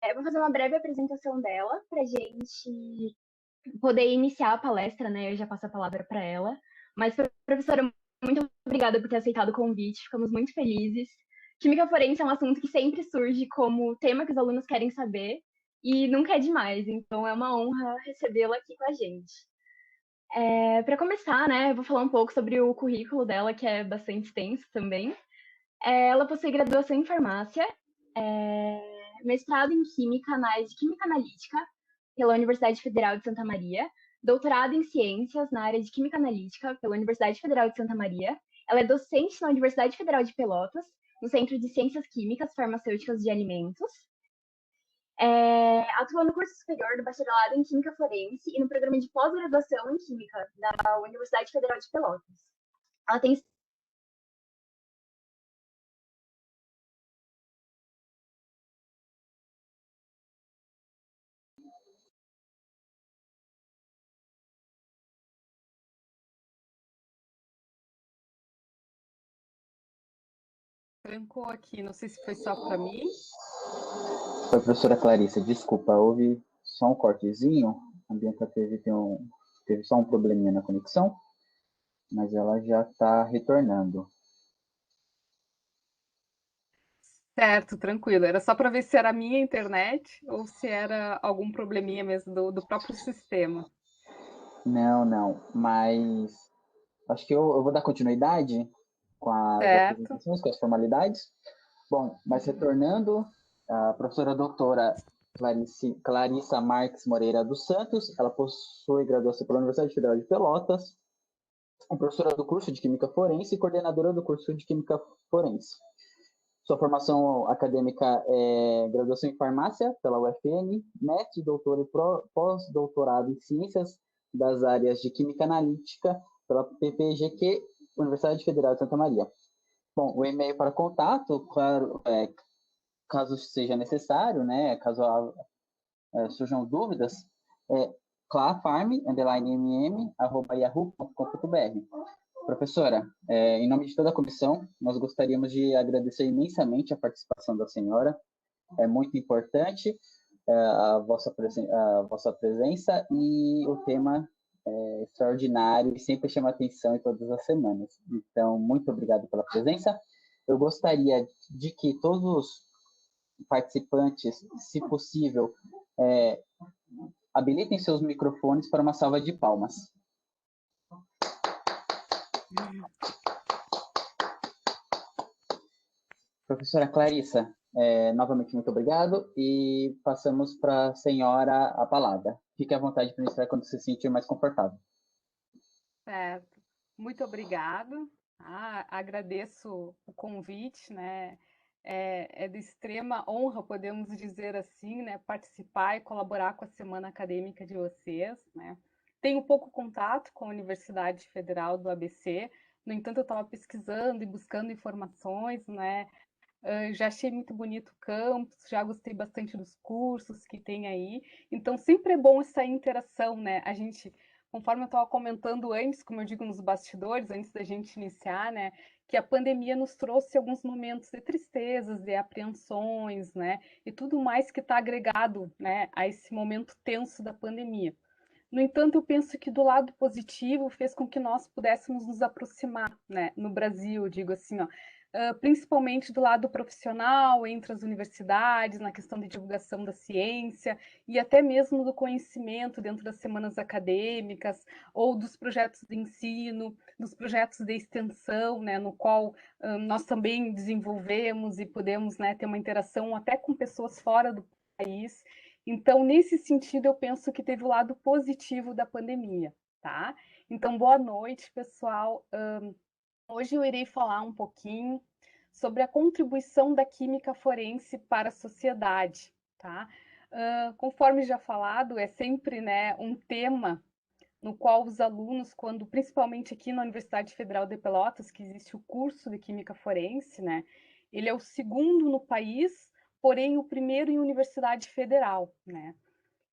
Eu vou fazer uma breve apresentação dela para a gente poder iniciar a palestra, né? Eu já passo a palavra para ela. Mas, professora, muito obrigada por ter aceitado o convite, ficamos muito felizes. Química forense é um assunto que sempre surge como tema que os alunos querem saber e nunca é demais, então é uma honra recebê-la aqui com a gente. Para começar, né, eu vou falar um pouco sobre o currículo dela, que é bastante extenso também. Ela possui graduação em farmácia, mestrado em química na área de química analítica pela Universidade Federal de Santa Maria, doutorado em ciências na área de química analítica pela Universidade Federal de Santa Maria. Ela é docente na Universidade Federal de Pelotas, no Centro de Ciências Químicas, Farmacêuticas e Alimentos. Atua no curso superior do bacharelado em Química Forense e no programa de pós-graduação em Química da Universidade Federal de Pelotas. Ela tem Trancou aqui, não sei se foi só para mim. Oi, professora Clarissa, desculpa, houve só um cortezinho, a Bianca teve só um probleminha na conexão, mas ela já está retornando. Certo, tranquilo. Era só para ver se era a minha internet ou se era algum probleminha mesmo do próprio sistema. Não, mas acho que eu vou dar continuidade com as Certo. apresentações, com as formalidades. Bom, mas retornando, a professora doutora Clarissa Marques Moreira dos Santos, ela possui graduação pela Universidade Federal de Pelotas, é professora do curso de Química Forense e coordenadora do curso de Química Forense. Sua formação acadêmica é graduação em farmácia pela UFN, MET, doutor e pós-doutorado em ciências das áreas de química analítica pela PPGQ, Universidade Federal de Santa Maria. Bom, o e-mail para contato, claro, caso seja necessário, né, caso surjam dúvidas, é clafarm_mm@yahoo.com.br. Professora, em nome de toda a comissão, nós gostaríamos de agradecer imensamente a participação da senhora. É muito importante a vossa presença e o tema é extraordinário e sempre chama atenção em todas as semanas. Então, muito obrigado pela presença. Eu gostaria de que todos os participantes, se possível, habilitem seus microfones para uma salva de palmas. Professora Clarissa, novamente muito obrigado e passamos para a senhora a palavra. Fique à vontade para iniciar quando se sentir mais confortável. Certo. Muito obrigado. Agradeço o convite, né? É de extrema honra, podemos dizer assim, né? Participar e colaborar com a Semana Acadêmica de vocês, né? Tenho pouco contato com a Universidade Federal do ABC, no entanto, eu estava pesquisando e buscando informações, né? Já achei muito bonito o campus, já gostei bastante dos cursos que tem aí. Então, sempre é bom essa interação, né? A gente, conforme eu estava comentando antes, como eu digo nos bastidores, antes da gente iniciar, né? Que a pandemia nos trouxe alguns momentos de tristezas, de apreensões, né? E tudo mais que está agregado, né? A esse momento tenso da pandemia. No entanto, eu penso que do lado positivo fez com que nós pudéssemos nos aproximar, né, no Brasil, digo assim, ó, principalmente do lado profissional, entre as universidades, na questão de divulgação da ciência e até mesmo do conhecimento dentro das semanas acadêmicas ou dos projetos de ensino, dos projetos de extensão, né, no qual nós também desenvolvemos e podemos, né, ter uma interação até com pessoas fora do país. Então, nesse sentido, eu penso que teve o lado positivo da pandemia, tá? Então, boa noite, pessoal. Hoje eu irei falar um pouquinho sobre a contribuição da química forense para a sociedade, tá? Conforme já falado, é sempre, né, um tema no qual os alunos, quando principalmente aqui na Universidade Federal de Pelotas, que existe o curso de Química Forense, né? Ele é o segundo no país, porém o primeiro em universidade federal, né?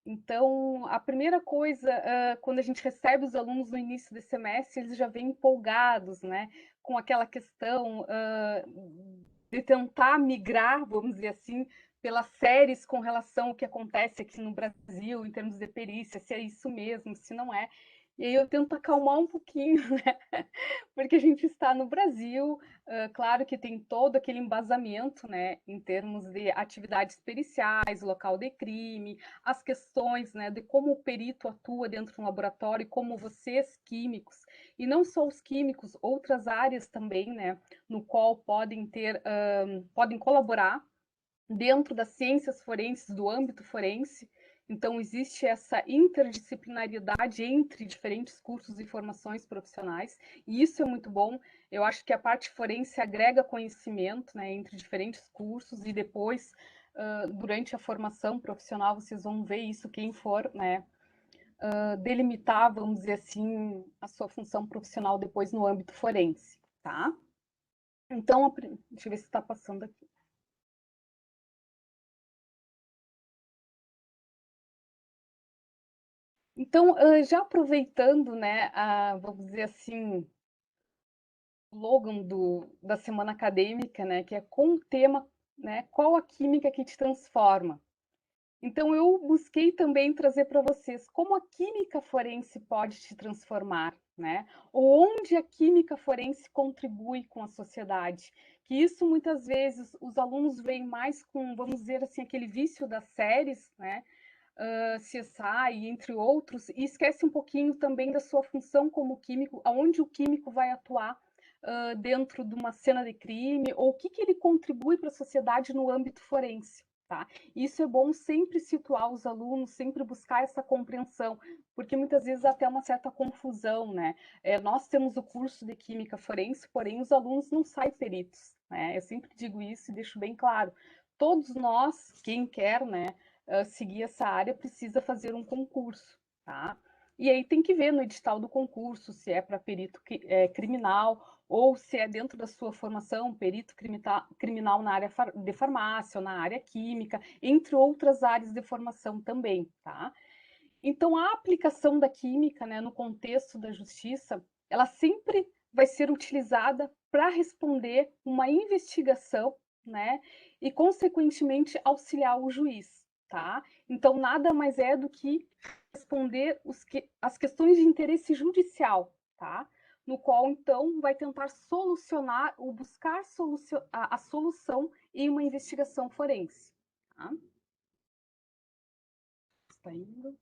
Então, a primeira coisa, quando a gente recebe os alunos no início do semestre, eles já vêm empolgados, né? Com aquela questão de tentar migrar, vamos dizer assim, pelas séries com relação ao que acontece aqui no Brasil, em termos de perícia, se é isso mesmo, se não é. E aí eu tento acalmar um pouquinho, né? Porque a gente está no Brasil, claro que tem todo aquele embasamento, né, em termos de atividades periciais, local de crime, as questões, né, de como o perito atua dentro de um laboratório, como vocês, químicos, e não só os químicos, outras áreas também, né, no qual podem podem colaborar dentro das ciências forenses, do âmbito forense. Então, existe essa interdisciplinaridade entre diferentes cursos e formações profissionais, e isso é muito bom. Eu acho que a parte forense agrega conhecimento, né, entre diferentes cursos, e depois, durante a formação profissional, vocês vão ver isso, quem for, né, delimitar, vamos dizer assim, a sua função profissional depois no âmbito forense, tá? Então, deixa eu ver se está passando aqui. Então, já aproveitando, né, vamos dizer assim, o slogan da semana acadêmica, né, que é com o tema, né, qual a química que te transforma? Então, eu busquei também trazer para vocês como a química forense pode te transformar, né? Ou onde a química forense contribui com a sociedade. Que isso, muitas vezes, os alunos veem mais com, vamos dizer assim, aquele vício das séries, né? CSI, entre outros, e esquece um pouquinho também da sua função como químico, aonde o químico vai atuar dentro de uma cena de crime, ou o que ele contribui para a sociedade no âmbito forense. Tá? Isso é bom sempre situar os alunos, sempre buscar essa compreensão, porque muitas vezes até uma certa confusão, né? Nós temos o curso de Química Forense, porém os alunos não saem peritos, né? Eu sempre digo isso e deixo bem claro. Todos nós, quem quer, né, seguir essa área, precisa fazer um concurso, tá? E aí tem que ver no edital do concurso se é para perito criminal ou se é dentro da sua formação perito criminal na área de farmácia ou na área química, entre outras áreas de formação também, tá? Então, a aplicação da química, né, no contexto da justiça, ela sempre vai ser utilizada para responder uma investigação, né, e, consequentemente, auxiliar o juiz, tá? Então, nada mais é do que responder as questões de interesse judicial, tá? No qual, então, vai tentar solucionar ou buscar a solução em uma investigação forense, tá? Está indo.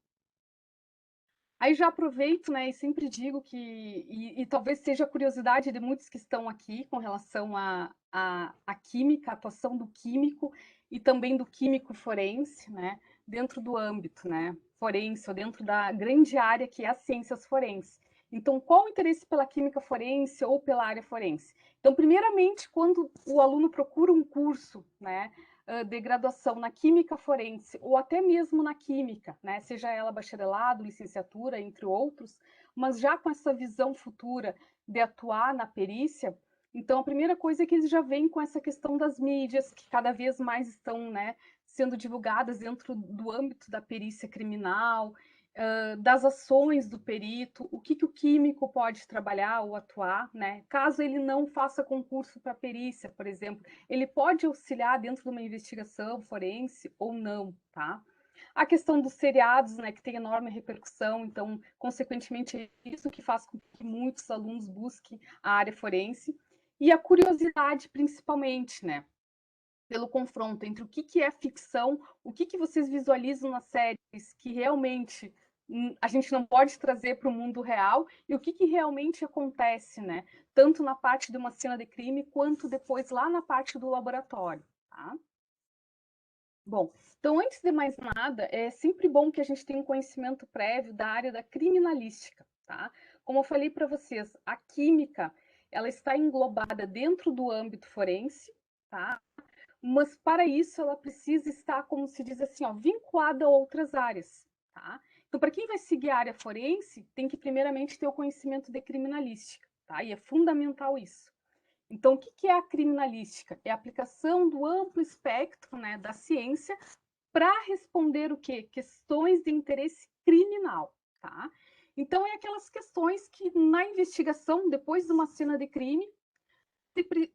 Aí já aproveito, né, e sempre digo que, e talvez seja a curiosidade de muitos que estão aqui com relação à química, a atuação do químico e também do químico forense, né, dentro do âmbito, né, forense, ou dentro da grande área que é as ciências forenses. Então, qual o interesse pela química forense ou pela área forense? Então, primeiramente, quando o aluno procura um curso, né, de graduação na química forense ou até mesmo na química, né? Seja ela bacharelado, licenciatura, entre outros, mas já com essa visão futura de atuar na perícia, então a primeira coisa é que eles já vêm com essa questão das mídias, que cada vez mais estão, né, sendo divulgadas dentro do âmbito da perícia criminal, das ações do perito, o que o químico pode trabalhar ou atuar, né? Caso ele não faça concurso para perícia, por exemplo, ele pode auxiliar dentro de uma investigação forense ou não, tá? A questão dos seriados, né, que tem enorme repercussão, então, consequentemente, é isso que faz com que muitos alunos busquem a área forense. E a curiosidade, principalmente, né? Pelo confronto entre o que é ficção, o que vocês visualizam nas séries que realmente a gente não pode trazer para o mundo real e o que realmente acontece, né? Tanto na parte de uma cena de crime quanto depois lá na parte do laboratório, tá? Bom, então antes de mais nada, é sempre bom que a gente tenha um conhecimento prévio da área da criminalística, tá? Como eu falei para vocês, a química, ela está englobada dentro do âmbito forense, tá? Mas para isso ela precisa estar, como se diz assim, ó, vinculada a outras áreas, tá? Então, para quem vai seguir a área forense, tem que primeiramente ter o conhecimento de criminalística, tá? E é fundamental isso. Então, o que é a criminalística? É a aplicação do amplo espectro, né, da ciência para responder o quê? Questões de interesse criminal, tá? Então, é aquelas questões que na investigação, depois de uma cena de crime,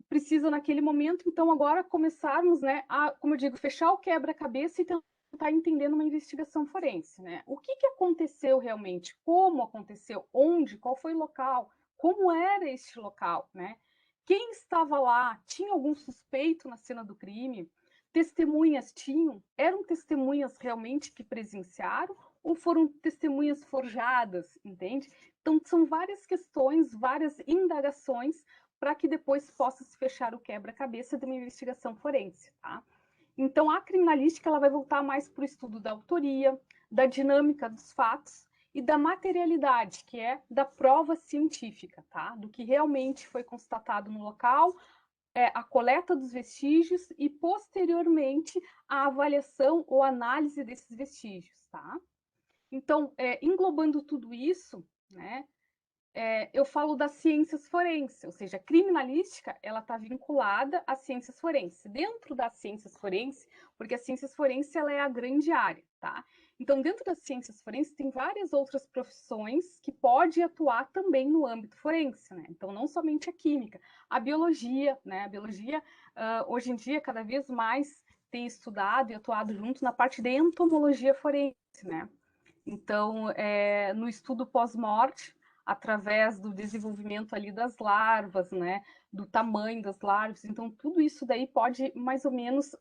precisa naquele momento, então agora começarmos, né, a, como eu digo, fechar o quebra-cabeça e tentar entender numa investigação forense, né? O que aconteceu realmente, como aconteceu, onde, qual foi o local, como era este local, né? Quem estava lá? Tinha algum suspeito na cena do crime? Testemunhas tinham? Eram testemunhas realmente que presenciaram ou foram testemunhas forjadas, entende? Então são várias questões, várias indagações para que depois possa se fechar o quebra-cabeça de uma investigação forense, tá? Então, a criminalística ela vai voltar mais para o estudo da autoria, da dinâmica dos fatos e da materialidade, que é da prova científica, tá? Do que realmente foi constatado no local, a coleta dos vestígios e, posteriormente, a avaliação ou análise desses vestígios, tá? Então, englobando tudo isso, né, eu falo das ciências forenses, ou seja, a criminalística ela está vinculada às ciências forenses. Dentro das ciências forenses, porque as ciências forenses ela é a grande área, tá? Então, dentro das ciências forenses tem várias outras profissões que podem atuar também no âmbito forense, né? Então, não somente a química, a biologia, né? A biologia, hoje em dia, cada vez mais tem estudado e atuado junto na parte de entomologia forense, né? Então, no estudo pós-morte, através do desenvolvimento ali das larvas, né, do tamanho das larvas, então tudo isso daí pode mais ou menos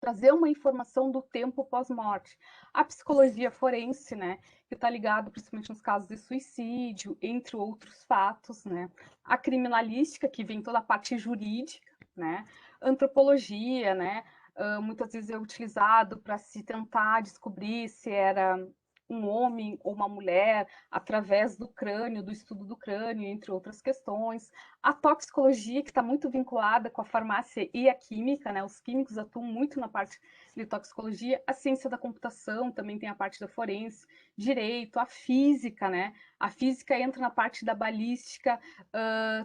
trazer uma informação do tempo pós-morte. A psicologia forense, né, que está ligado principalmente nos casos de suicídio, entre outros fatos, né, a criminalística, que vem toda a parte jurídica, né, antropologia, né, muitas vezes é utilizado para se tentar descobrir se era um homem ou uma mulher, através do crânio, do estudo do crânio, entre outras questões. A toxicologia, que está muito vinculada com a farmácia e a química, né? Os químicos atuam muito na parte de toxicologia. A ciência da computação também tem a parte da forense, direito, a física, né? A física entra na parte da balística,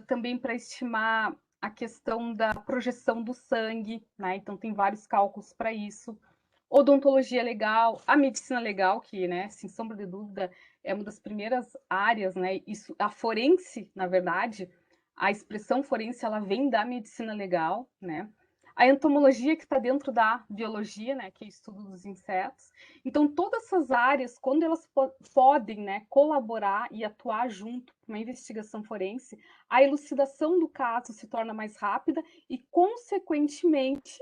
também para estimar a questão da projeção do sangue, né? Então tem vários cálculos para isso. Odontologia legal, a medicina legal, que, né, sem sombra de dúvida, é uma das primeiras áreas, né? Isso, a forense, na verdade, a expressão forense, ela vem da medicina legal, né? A entomologia, que está dentro da biologia, né, que é o estudo dos insetos. Então, todas essas áreas, quando elas podem, né, colaborar e atuar junto com uma investigação forense, a elucidação do caso se torna mais rápida e, consequentemente,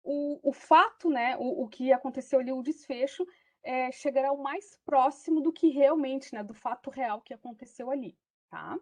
o fato, né, o que aconteceu ali, o desfecho, chegará o mais próximo do que realmente, né, do fato real que aconteceu ali, tá?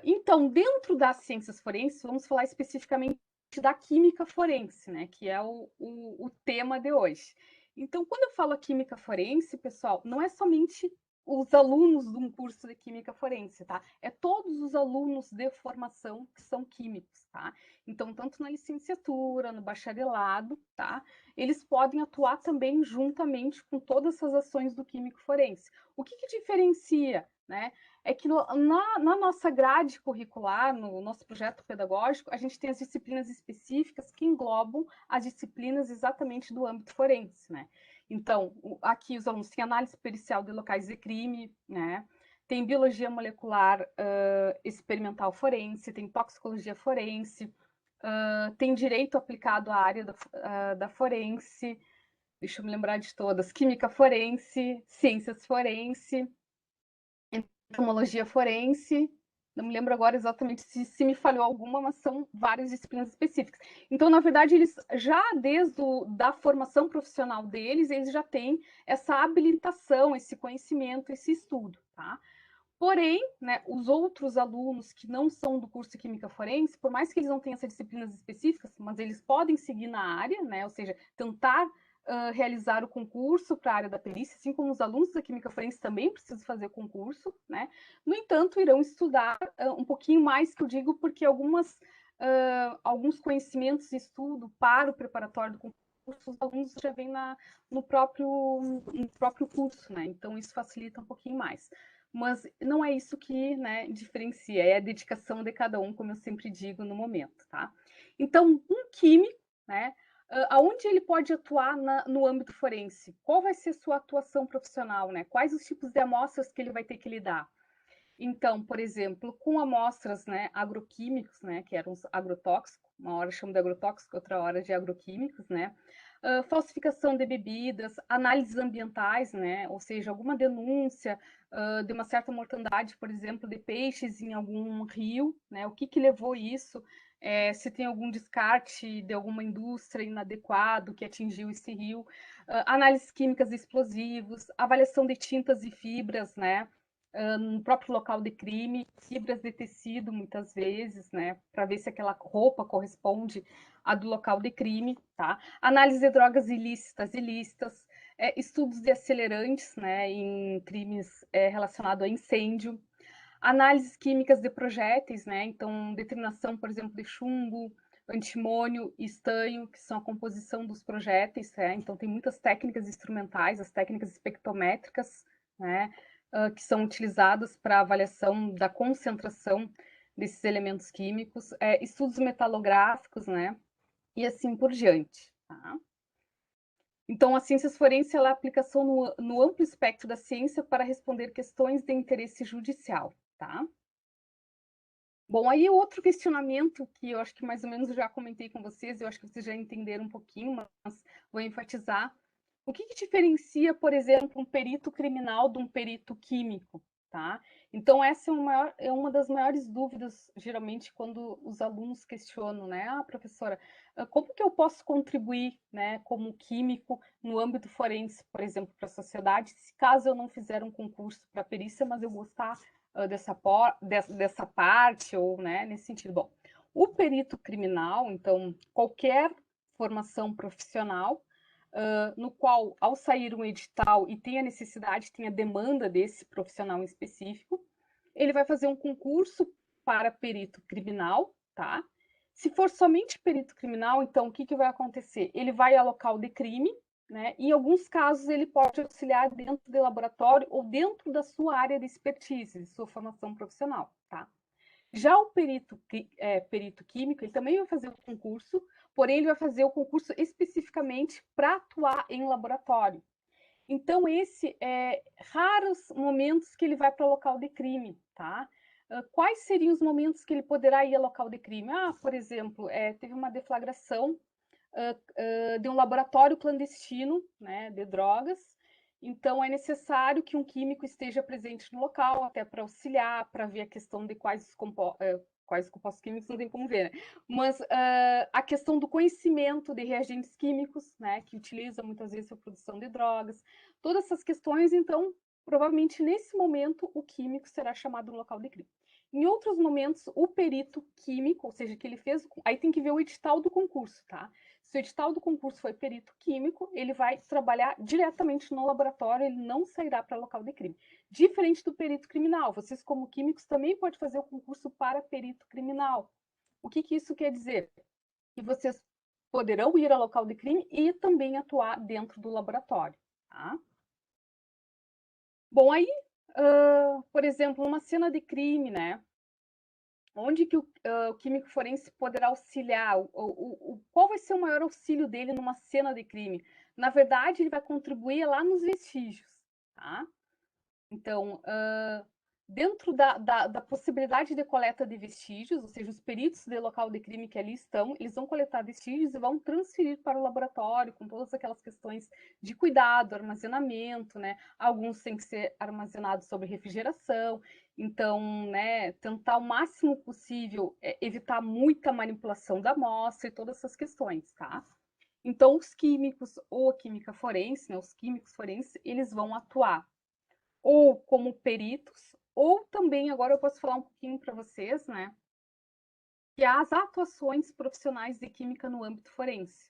Então, dentro das ciências forenses, vamos falar especificamente da química forense, né, que é o tema de hoje. Então, quando eu falo química forense, pessoal, não é somente os alunos de um curso de química forense, tá? É todos os alunos de formação que são químicos, tá? Então, tanto na licenciatura, no bacharelado, tá? Eles podem atuar também juntamente com todas essas ações do químico forense. O que diferencia, né? É que na nossa grade curricular, no nosso projeto pedagógico, a gente tem as disciplinas específicas que englobam as disciplinas exatamente do âmbito forense, né? Então, aqui os alunos têm análise pericial de locais de crime, né? Tem biologia molecular experimental forense, tem toxicologia forense, tem direito aplicado à área da forense, deixa eu me lembrar de todas, química forense, ciências forense, entomologia forense, não me lembro agora exatamente se me falhou alguma, mas são várias disciplinas específicas. Então, na verdade, eles já desde da formação profissional deles, eles já têm essa habilitação, esse conhecimento, esse estudo, tá? Porém, né, os outros alunos que não são do curso de Química Forense, por mais que eles não tenham essas disciplinas específicas, mas eles podem seguir na área, né, ou seja, tentar realizar o concurso para a área da perícia, assim como os alunos da Química Forense também precisam fazer concurso, né? No entanto, irão estudar um pouquinho mais, que eu digo, porque alguns conhecimentos e estudo para o preparatório do concurso, os alunos já vêm no próprio curso, né? Então, isso facilita um pouquinho mais. Mas não é isso que, né, diferencia, é a dedicação de cada um, como eu sempre digo no momento, tá? Então, um químico, né, aonde ele pode atuar no âmbito forense? Qual vai ser sua atuação profissional, né? Quais os tipos de amostras que ele vai ter que lidar? Então, por exemplo, com amostras, né, agroquímicos, né, que eram os agrotóxicos, uma hora chama de agrotóxico, outra hora de agroquímicos, né, falsificação de bebidas, análises ambientais, né, ou seja, alguma denúncia de uma certa mortandade, por exemplo, de peixes em algum rio, né, o que que levou isso, se tem algum descarte de alguma indústria inadequado que atingiu esse rio, análises químicas de explosivos, avaliação de tintas e fibras, né, no próprio local de crime, fibras de tecido, muitas vezes, né, para ver se aquela roupa corresponde à do local de crime, tá? Análise de drogas ilícitas, estudos de acelerantes, né, em crimes relacionados a incêndio, análises químicas de projéteis, né, então determinação, por exemplo, de chumbo, antimônio e estanho, que são a composição dos projéteis, né? Então tem muitas técnicas instrumentais, as técnicas espectrométricas, né, que são utilizadas para avaliação da concentração desses elementos químicos, estudos metalográficos, né, e assim por diante. Tá? Então, as ciências forenses ela é a aplicação no amplo espectro da ciência para responder questões de interesse judicial. Tá? Bom, aí outro questionamento que eu acho que mais ou menos eu já comentei com vocês, eu acho que vocês já entenderam um pouquinho, mas vou enfatizar. O que que diferencia, por exemplo, um perito criminal de um perito químico, tá? Então, essa é uma das maiores dúvidas, geralmente, quando os alunos questionam, né? Ah, professora, como que eu posso contribuir, né, como químico no âmbito forense, por exemplo, para a sociedade, se caso eu não fizer um concurso para perícia, mas eu gostar dessa parte, ou, né, nesse sentido. Bom, o perito criminal, então, qualquer formação profissional, no qual, ao sair um edital e tem a necessidade, tem a demanda desse profissional em específico, ele vai fazer um concurso para perito criminal, tá? Se for somente perito criminal, então o que, que vai acontecer? Ele vai ao local de crime, né? Em alguns casos, ele pode auxiliar dentro do laboratório ou dentro da sua área de expertise, de sua formação profissional, tá? Já o perito químico, ele também vai fazer o concurso, porém ele vai fazer o concurso especificamente para atuar em laboratório. Então, esse é raros momentos que ele vai para o local de crime, tá? Quais seriam os momentos que ele poderá ir ao local de crime? Ah, por exemplo, teve uma deflagração de um laboratório clandestino, né, de drogas. Então, é necessário que um químico esteja presente no local, até para auxiliar, para ver a questão de quais compostos químicos, não tem como ver, né? Mas a questão do conhecimento de reagentes químicos, né, que utiliza muitas vezes a produção de drogas, todas essas questões, então, provavelmente nesse momento o químico será chamado no local de crime. Em outros momentos, o perito químico, ou seja, que ele fez, aí tem que ver o edital do concurso, tá? Se o edital do concurso foi perito químico, ele vai trabalhar diretamente no laboratório, ele não sairá para local de crime. Diferente do perito criminal, vocês como químicos também podem fazer o concurso para perito criminal. O que que isso quer dizer? Que vocês poderão ir ao local de crime e também atuar dentro do laboratório, tá? Bom, aí, por exemplo, uma cena de crime, né? Onde que o químico forense poderá auxiliar? Qual vai ser o maior auxílio dele numa cena de crime? Na verdade, ele vai contribuir lá nos vestígios, tá? Então, dentro da possibilidade de coleta de vestígios, ou seja, os peritos de local de crime que ali estão, eles vão coletar vestígios e vão transferir para o laboratório, com todas aquelas questões de cuidado, armazenamento, né? Alguns têm que ser armazenados sob refrigeração, então, né, tentar o máximo possível evitar muita manipulação da amostra e todas essas questões, tá? Então, os químicos ou a química forense, né, os químicos forenses, eles vão atuar ou como peritos, ou também, agora eu posso falar um pouquinho para vocês, né, que há as atuações profissionais de química no âmbito forense.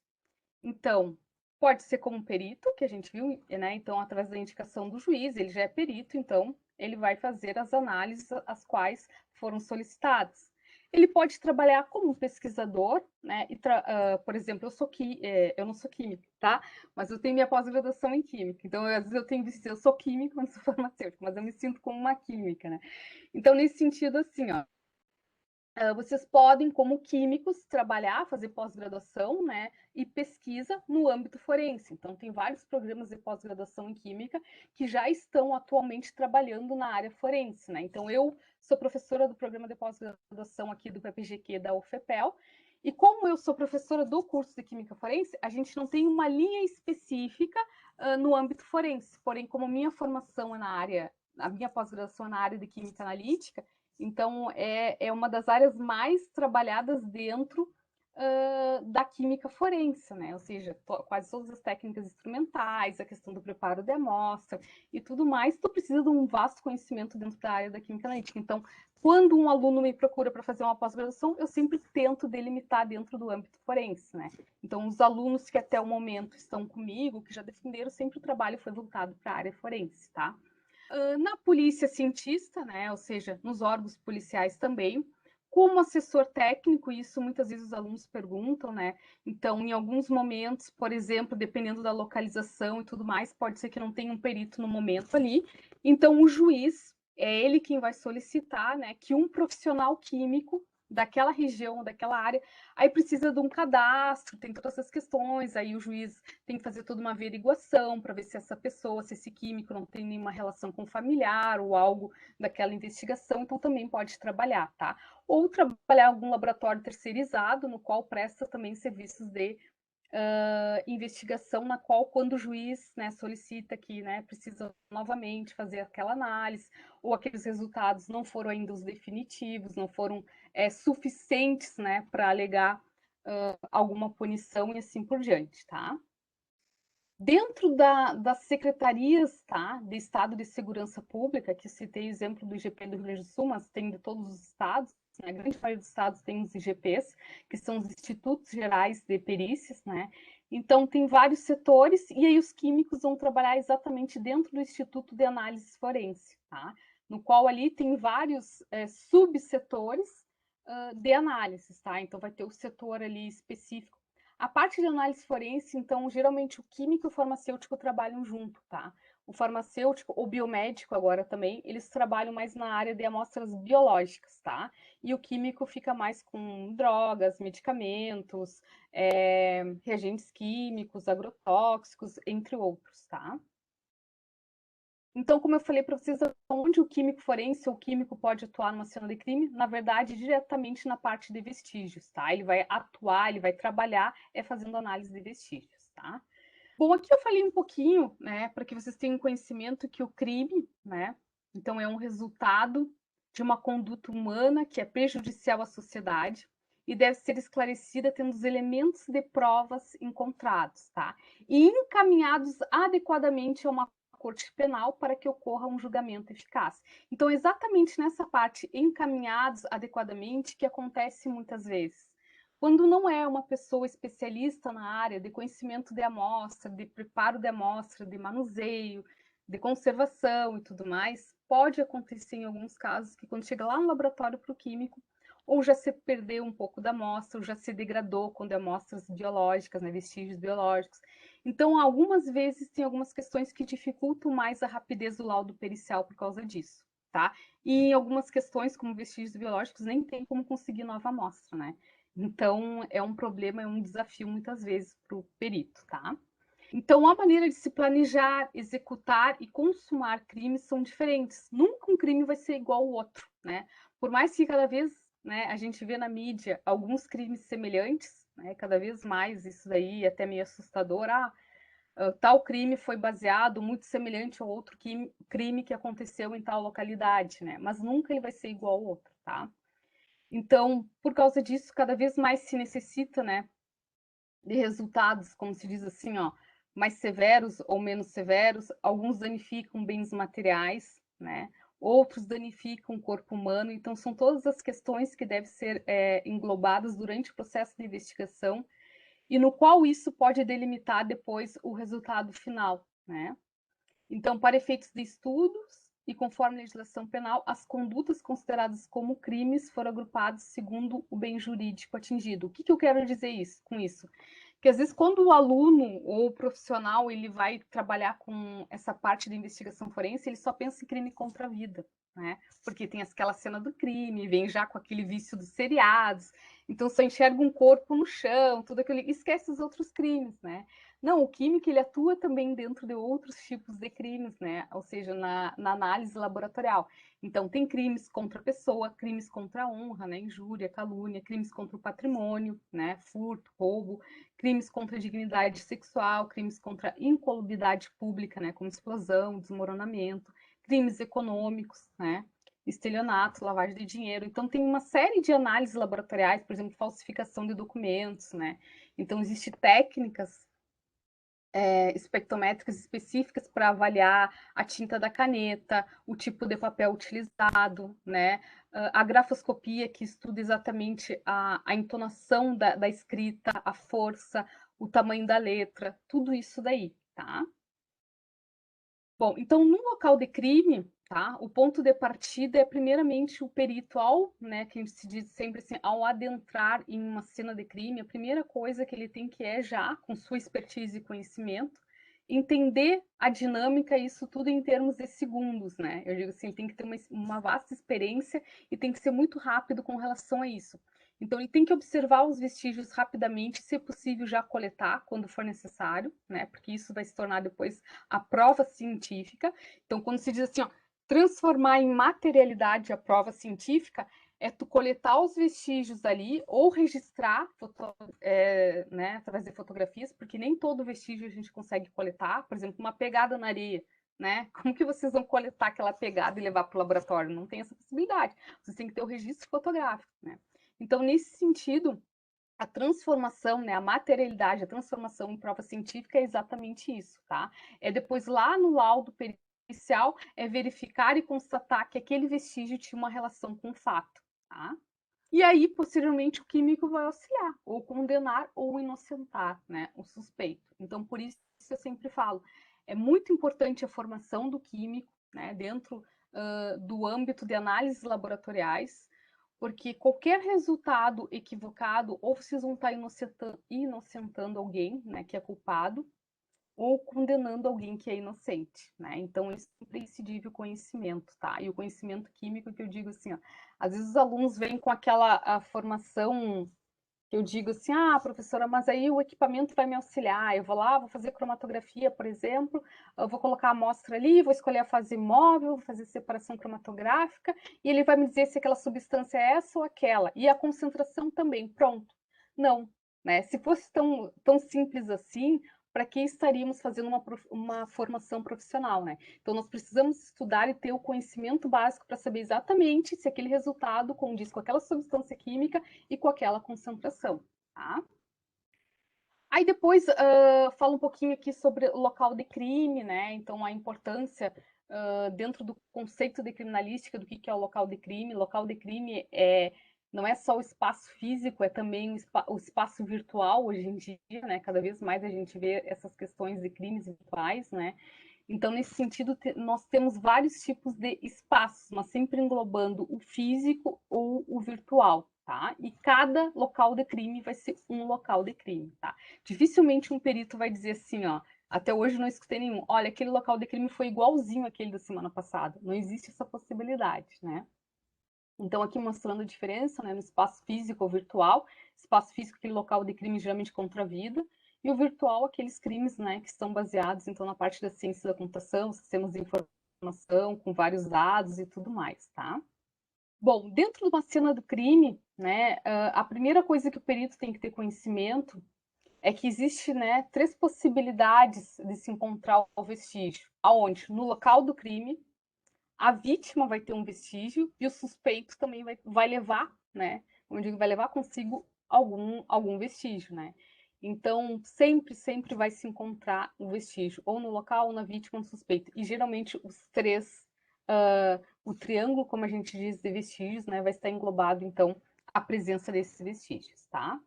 Então, pode ser como perito, que a gente viu, né, então, através da indicação do juiz, ele já é perito, então, ele vai fazer as análises as quais foram solicitadas. Ele pode trabalhar como pesquisador, né? Por exemplo, eu não sou química, tá? Mas eu tenho minha pós-graduação em química. Então, às vezes eu tenho que dizer, eu sou química, mas sou farmacêutica, mas eu me sinto como uma química, né? Então, nesse sentido, assim, ó, vocês podem, como químicos, trabalhar, fazer pós-graduação, né, e pesquisa no âmbito forense. Então, tem vários programas de pós-graduação em química que já estão atualmente trabalhando na área forense, né? Então, eu sou professora do programa de pós-graduação aqui do PPGQ da UFPEL, e como eu sou professora do curso de Química Forense, a gente não tem uma linha específica no âmbito forense. Porém, como minha formação é na área, a minha pós-graduação é na área de Química Analítica, então, é uma das áreas mais trabalhadas dentro da química forense, né? Ou seja, quase todas as técnicas instrumentais, a questão do preparo de amostra e tudo mais, tu precisa de um vasto conhecimento dentro da área da química analítica. Então, quando um aluno me procura para fazer uma pós-graduação, eu sempre tento delimitar dentro do âmbito forense, né? Então, os alunos que até o momento estão comigo, que já defenderam, sempre o trabalho foi voltado para a área forense, tá? Na polícia cientista, né, ou seja, nos órgãos policiais também, como assessor técnico, isso muitas vezes os alunos perguntam, né? Então, em alguns momentos, por exemplo, dependendo da localização e tudo mais, pode ser que não tenha um perito no momento ali. Então, o juiz é ele quem vai solicitar, né, que um profissional químico daquela região, daquela área, aí precisa de um cadastro, tem todas essas questões, aí o juiz tem que fazer toda uma averiguação para ver se essa pessoa, se esse químico não tem nenhuma relação com familiar ou algo daquela investigação, então também pode trabalhar, tá? Ou trabalhar em algum laboratório terceirizado, no qual presta também serviços de investigação, na qual, quando o juiz, né, solicita que, né, precisa novamente fazer aquela análise, ou aqueles resultados não foram ainda os definitivos, não foram suficientes, né, para alegar alguma punição e assim por diante, tá? Dentro das secretarias, tá, de Estado de Segurança Pública, que citei o exemplo do IGP do Rio Grande do Sul, mas tem de todos os estados, né, a grande maioria dos estados tem os IGPs, que são os Institutos Gerais de Perícias, né? Então, tem vários setores, e aí os químicos vão trabalhar exatamente dentro do Instituto de Análise Forense, tá? No qual ali tem vários subsetores de análises, tá? Então, vai ter o setor ali específico. A parte de análise forense, então, geralmente o químico e o farmacêutico trabalham junto, tá? O farmacêutico, ou biomédico agora também, eles trabalham mais na área de amostras biológicas, tá? E o químico fica mais com drogas, medicamentos, reagentes químicos, agrotóxicos, entre outros, tá? Então, como eu falei para vocês, onde o químico forense ou o químico pode atuar numa cena de crime, na verdade, diretamente na parte de vestígios, tá? Ele vai atuar, ele vai trabalhar, fazendo análise de vestígios, tá? Bom, aqui eu falei um pouquinho, né, para que vocês tenham conhecimento que o crime, né, então é um resultado de uma conduta humana que é prejudicial à sociedade e deve ser esclarecida tendo os elementos de provas encontrados, tá? E encaminhados adequadamente a uma corte penal para que ocorra um julgamento eficaz. Então, exatamente nessa parte, encaminhados adequadamente, que acontece muitas vezes. Quando não é uma pessoa especialista na área de conhecimento de amostra, de preparo de amostra, de manuseio, de conservação e tudo mais, pode acontecer em alguns casos que quando chega lá no laboratório para o químico, ou já se perdeu um pouco da amostra, ou já se degradou quando é amostras biológicas, né, vestígios biológicos. Então, algumas vezes tem algumas questões que dificultam mais a rapidez do laudo pericial por causa disso, tá? E em algumas questões, como vestígios biológicos, nem tem como conseguir nova amostra, né? Então, é um problema, é um desafio muitas vezes para o perito, tá? Então, a maneira de se planejar, executar e consumar crimes são diferentes. Nunca um crime vai ser igual ao outro, né? Por mais que cada vez, né, a gente vê na mídia alguns crimes semelhantes, né? Cada vez mais isso daí é até meio assustador. Tal crime foi baseado muito semelhante ao outro crime que aconteceu em tal localidade, né? Mas nunca ele vai ser igual ao outro, tá? Então, por causa disso, cada vez mais se necessita, né, de resultados, como se diz assim, ó, mais severos ou menos severos. Alguns danificam bens materiais, né? Outros danificam o corpo humano. Então, são todas as questões que devem ser englobadas durante o processo de investigação e no qual isso pode delimitar depois o resultado final, né? Então, para efeitos de estudos e conforme a legislação penal, as condutas consideradas como crimes foram agrupadas segundo o bem jurídico atingido. O que eu quero dizer com isso? Que às vezes quando o aluno ou o profissional ele vai trabalhar com essa parte de investigação forense, ele só pensa em crime contra a vida, né? Porque tem aquela cena do crime, vem já com aquele vício dos seriados, então só enxerga um corpo no chão, tudo aquilo, esquece os outros crimes, né? Não, o químico ele atua também dentro de outros tipos de crimes, né? Ou seja, na análise laboratorial. Então, tem crimes contra a pessoa, crimes contra a honra, né? Injúria, calúnia, crimes contra o patrimônio, né? Furto, roubo, crimes contra a dignidade sexual, crimes contra a incolubidade pública, né? Como explosão, desmoronamento, crimes econômicos, né? Estelionato, lavagem de dinheiro. Então, tem uma série de análises laboratoriais, por exemplo, falsificação de documentos, né? Então, existem técnicas espectrométricas específicas para avaliar a tinta da caneta, o tipo de papel utilizado, né? A grafoscopia, que estuda exatamente a entonação da escrita, a força, o tamanho da letra, tudo isso daí, tá? Bom, então no local de crime, tá? O ponto de partida é primeiramente o perito né, que a gente se diz sempre assim, ao adentrar em uma cena de crime, a primeira coisa que ele tem que já, com sua expertise e conhecimento, entender a dinâmica, isso tudo em termos de segundos, né? Eu digo assim, tem que ter uma vasta experiência e tem que ser muito rápido com relação a isso. Então, ele tem que observar os vestígios rapidamente, se possível já coletar quando for necessário, né? Porque isso vai se tornar depois a prova científica. Então, quando se diz assim, ó, transformar em materialidade a prova científica, é tu coletar os vestígios ali ou registrar né, através de fotografias, porque nem todo vestígio a gente consegue coletar. Por exemplo, uma pegada na areia, né? Como que vocês vão coletar aquela pegada e levar para o laboratório? Não tem essa possibilidade. Vocês têm que ter o registro fotográfico, né? Então, nesse sentido, a transformação, né, a materialidade, a transformação em prova científica é exatamente isso, tá? É depois lá no laudo pericial, é verificar e constatar que aquele vestígio tinha uma relação com o fato, tá? E aí, posteriormente, o químico vai auxiliar, ou condenar ou inocentar, né, o suspeito. Então, por isso eu sempre falo, é muito importante a formação do químico, né, dentro do âmbito de análises laboratoriais, porque qualquer resultado equivocado, ou vocês vão estar inocentando alguém, né, que é culpado, ou condenando alguém que é inocente, né? Então, isso é imprescindível o conhecimento, tá? E o conhecimento químico que eu digo assim, ó, às vezes os alunos vêm com aquela formação que eu digo assim, ah, professora, mas aí o equipamento vai me auxiliar, eu vou lá, vou fazer cromatografia, por exemplo, eu vou colocar a amostra ali, vou escolher a fase móvel, vou fazer separação cromatográfica, e ele vai me dizer se aquela substância é essa ou aquela, e a concentração também, pronto. Não, né? Se fosse tão simples assim, para que estaríamos fazendo uma formação profissional, né? Então, nós precisamos estudar e ter o conhecimento básico para saber exatamente se aquele resultado condiz com aquela substância química e com aquela concentração, tá? Aí depois fala um pouquinho aqui sobre o local de crime, né? Então, a importância dentro do conceito de criminalística do que é o local de crime. Local de crime não é só o espaço físico, é também o espaço virtual hoje em dia, né? Cada vez mais a gente vê essas questões de crimes virtuais, né? Então, nesse sentido, nós temos vários tipos de espaços, mas sempre englobando o físico ou o virtual, tá? E cada local de crime vai ser um local de crime, tá? Dificilmente um perito vai dizer assim, ó, até hoje não escutei nenhum, olha, aquele local de crime foi igualzinho àquele da semana passada. Não existe essa possibilidade, né? Então, aqui mostrando a diferença, né, no espaço físico ou virtual. Espaço físico, aquele local de crime geralmente contra a vida, e o virtual, aqueles crimes, né, que estão baseados, então, na parte da ciência da computação, sistemas de informação, com vários dados e tudo mais, tá? Bom, dentro de uma cena do crime, né, a primeira coisa que o perito tem que ter conhecimento é que existe, né, 3 possibilidades de se encontrar o vestígio. Aonde? No local do crime, a vítima vai ter um vestígio e o suspeito também vai levar, né? Como eu digo, vai levar consigo algum vestígio, né? Então, sempre vai se encontrar um vestígio, ou no local, ou na vítima, ou no suspeito. E geralmente os três, o triângulo, como a gente diz, de vestígios, né, vai estar englobado, então, a presença desses vestígios, tá?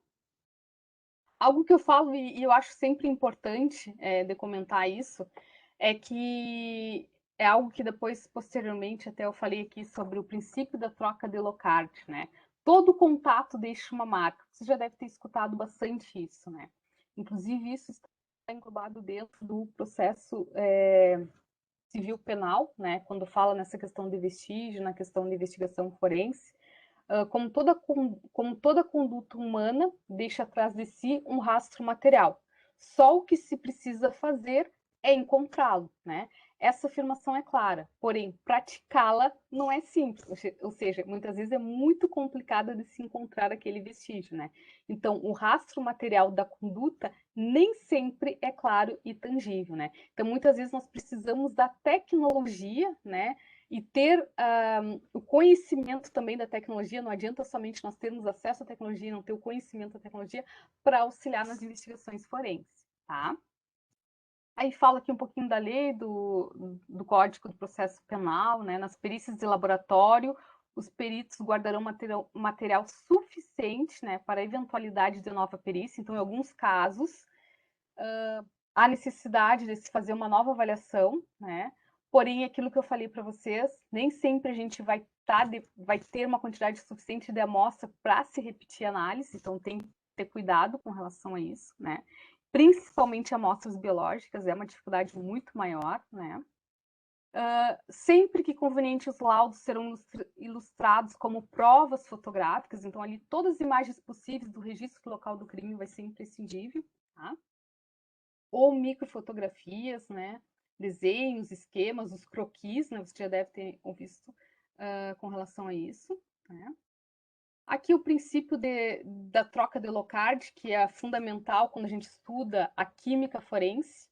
Algo que eu falo e eu acho sempre importante de comentar isso é que é algo que depois, posteriormente, até eu falei aqui sobre o princípio da troca de Locard, né? Todo contato deixa uma marca. Você já deve ter escutado bastante isso, né? Inclusive, isso está englobado dentro do processo Civil Penal, né, quando fala nessa questão de vestígio, na questão de investigação forense, como toda conduta humana deixa atrás de si um rastro material. Só o que se precisa fazer é encontrá-lo, né? Essa afirmação é clara, porém, praticá-la não é simples, ou seja, muitas vezes é muito complicado de se encontrar aquele vestígio, né? Então, o rastro material da conduta nem sempre é claro e tangível, né? Então, muitas vezes nós precisamos da tecnologia, né? E ter o conhecimento também da tecnologia, não adianta somente nós termos acesso à tecnologia e não ter o conhecimento da tecnologia para auxiliar nas investigações forenses, tá? Aí fala aqui um pouquinho da lei, do Código do Processo Penal, né? Nas perícias de laboratório, os peritos guardarão material suficiente, né, para a eventualidade de nova perícia. Então, em alguns casos, há necessidade de se fazer uma nova avaliação, né? Porém, aquilo que eu falei para vocês, nem sempre a gente vai ter uma quantidade suficiente de amostra para se repetir a análise, então tem que ter cuidado com relação a isso, né? Principalmente amostras biológicas, é uma dificuldade muito maior, né? Sempre que conveniente, os laudos serão ilustrados como provas fotográficas, então ali todas as imagens possíveis do registro local do crime vai ser imprescindível, tá? Ou microfotografias, né? Desenhos, esquemas, os croquis, né? Você já deve ter visto com relação a isso, né? Aqui o princípio da troca de Locard, que é fundamental quando a gente estuda a química forense,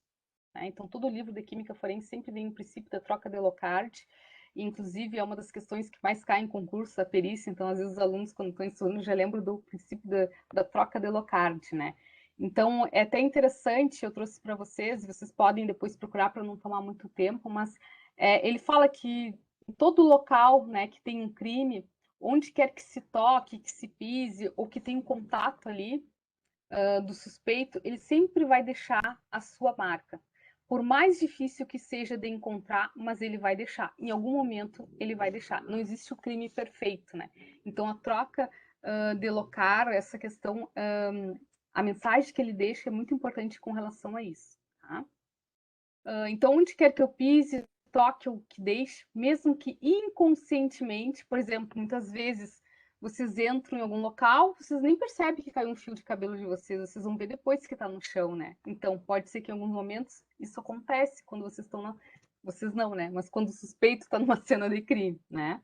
né? Então, todo livro de química forense sempre vem o princípio da troca de Locard, e, inclusive, é uma das questões que mais cai em concurso, a perícia. Então, às vezes, os alunos, quando estão estudando, já lembram do princípio da troca de Locard, né? Então, é até interessante, eu trouxe para vocês, vocês podem depois procurar para não tomar muito tempo, mas ele fala que em todo local, né, que tem um crime, onde quer que se toque, que se pise, ou que tem um contato ali do suspeito, ele sempre vai deixar a sua marca. Por mais difícil que seja de encontrar, mas ele vai deixar. Em algum momento, ele vai deixar. Não existe o crime perfeito, né? Então, a troca de locar, essa questão, a mensagem que ele deixa é muito importante com relação a isso, tá? Então, onde quer que eu pise, toque ou que deixe, mesmo que inconscientemente, por exemplo, muitas vezes vocês entram em algum local, vocês nem percebem que caiu um fio de cabelo de vocês vão ver depois que está no chão, né? Então, pode ser que em alguns momentos isso acontece quando vocês estão vocês não, né? Mas quando o suspeito está numa cena de crime, né?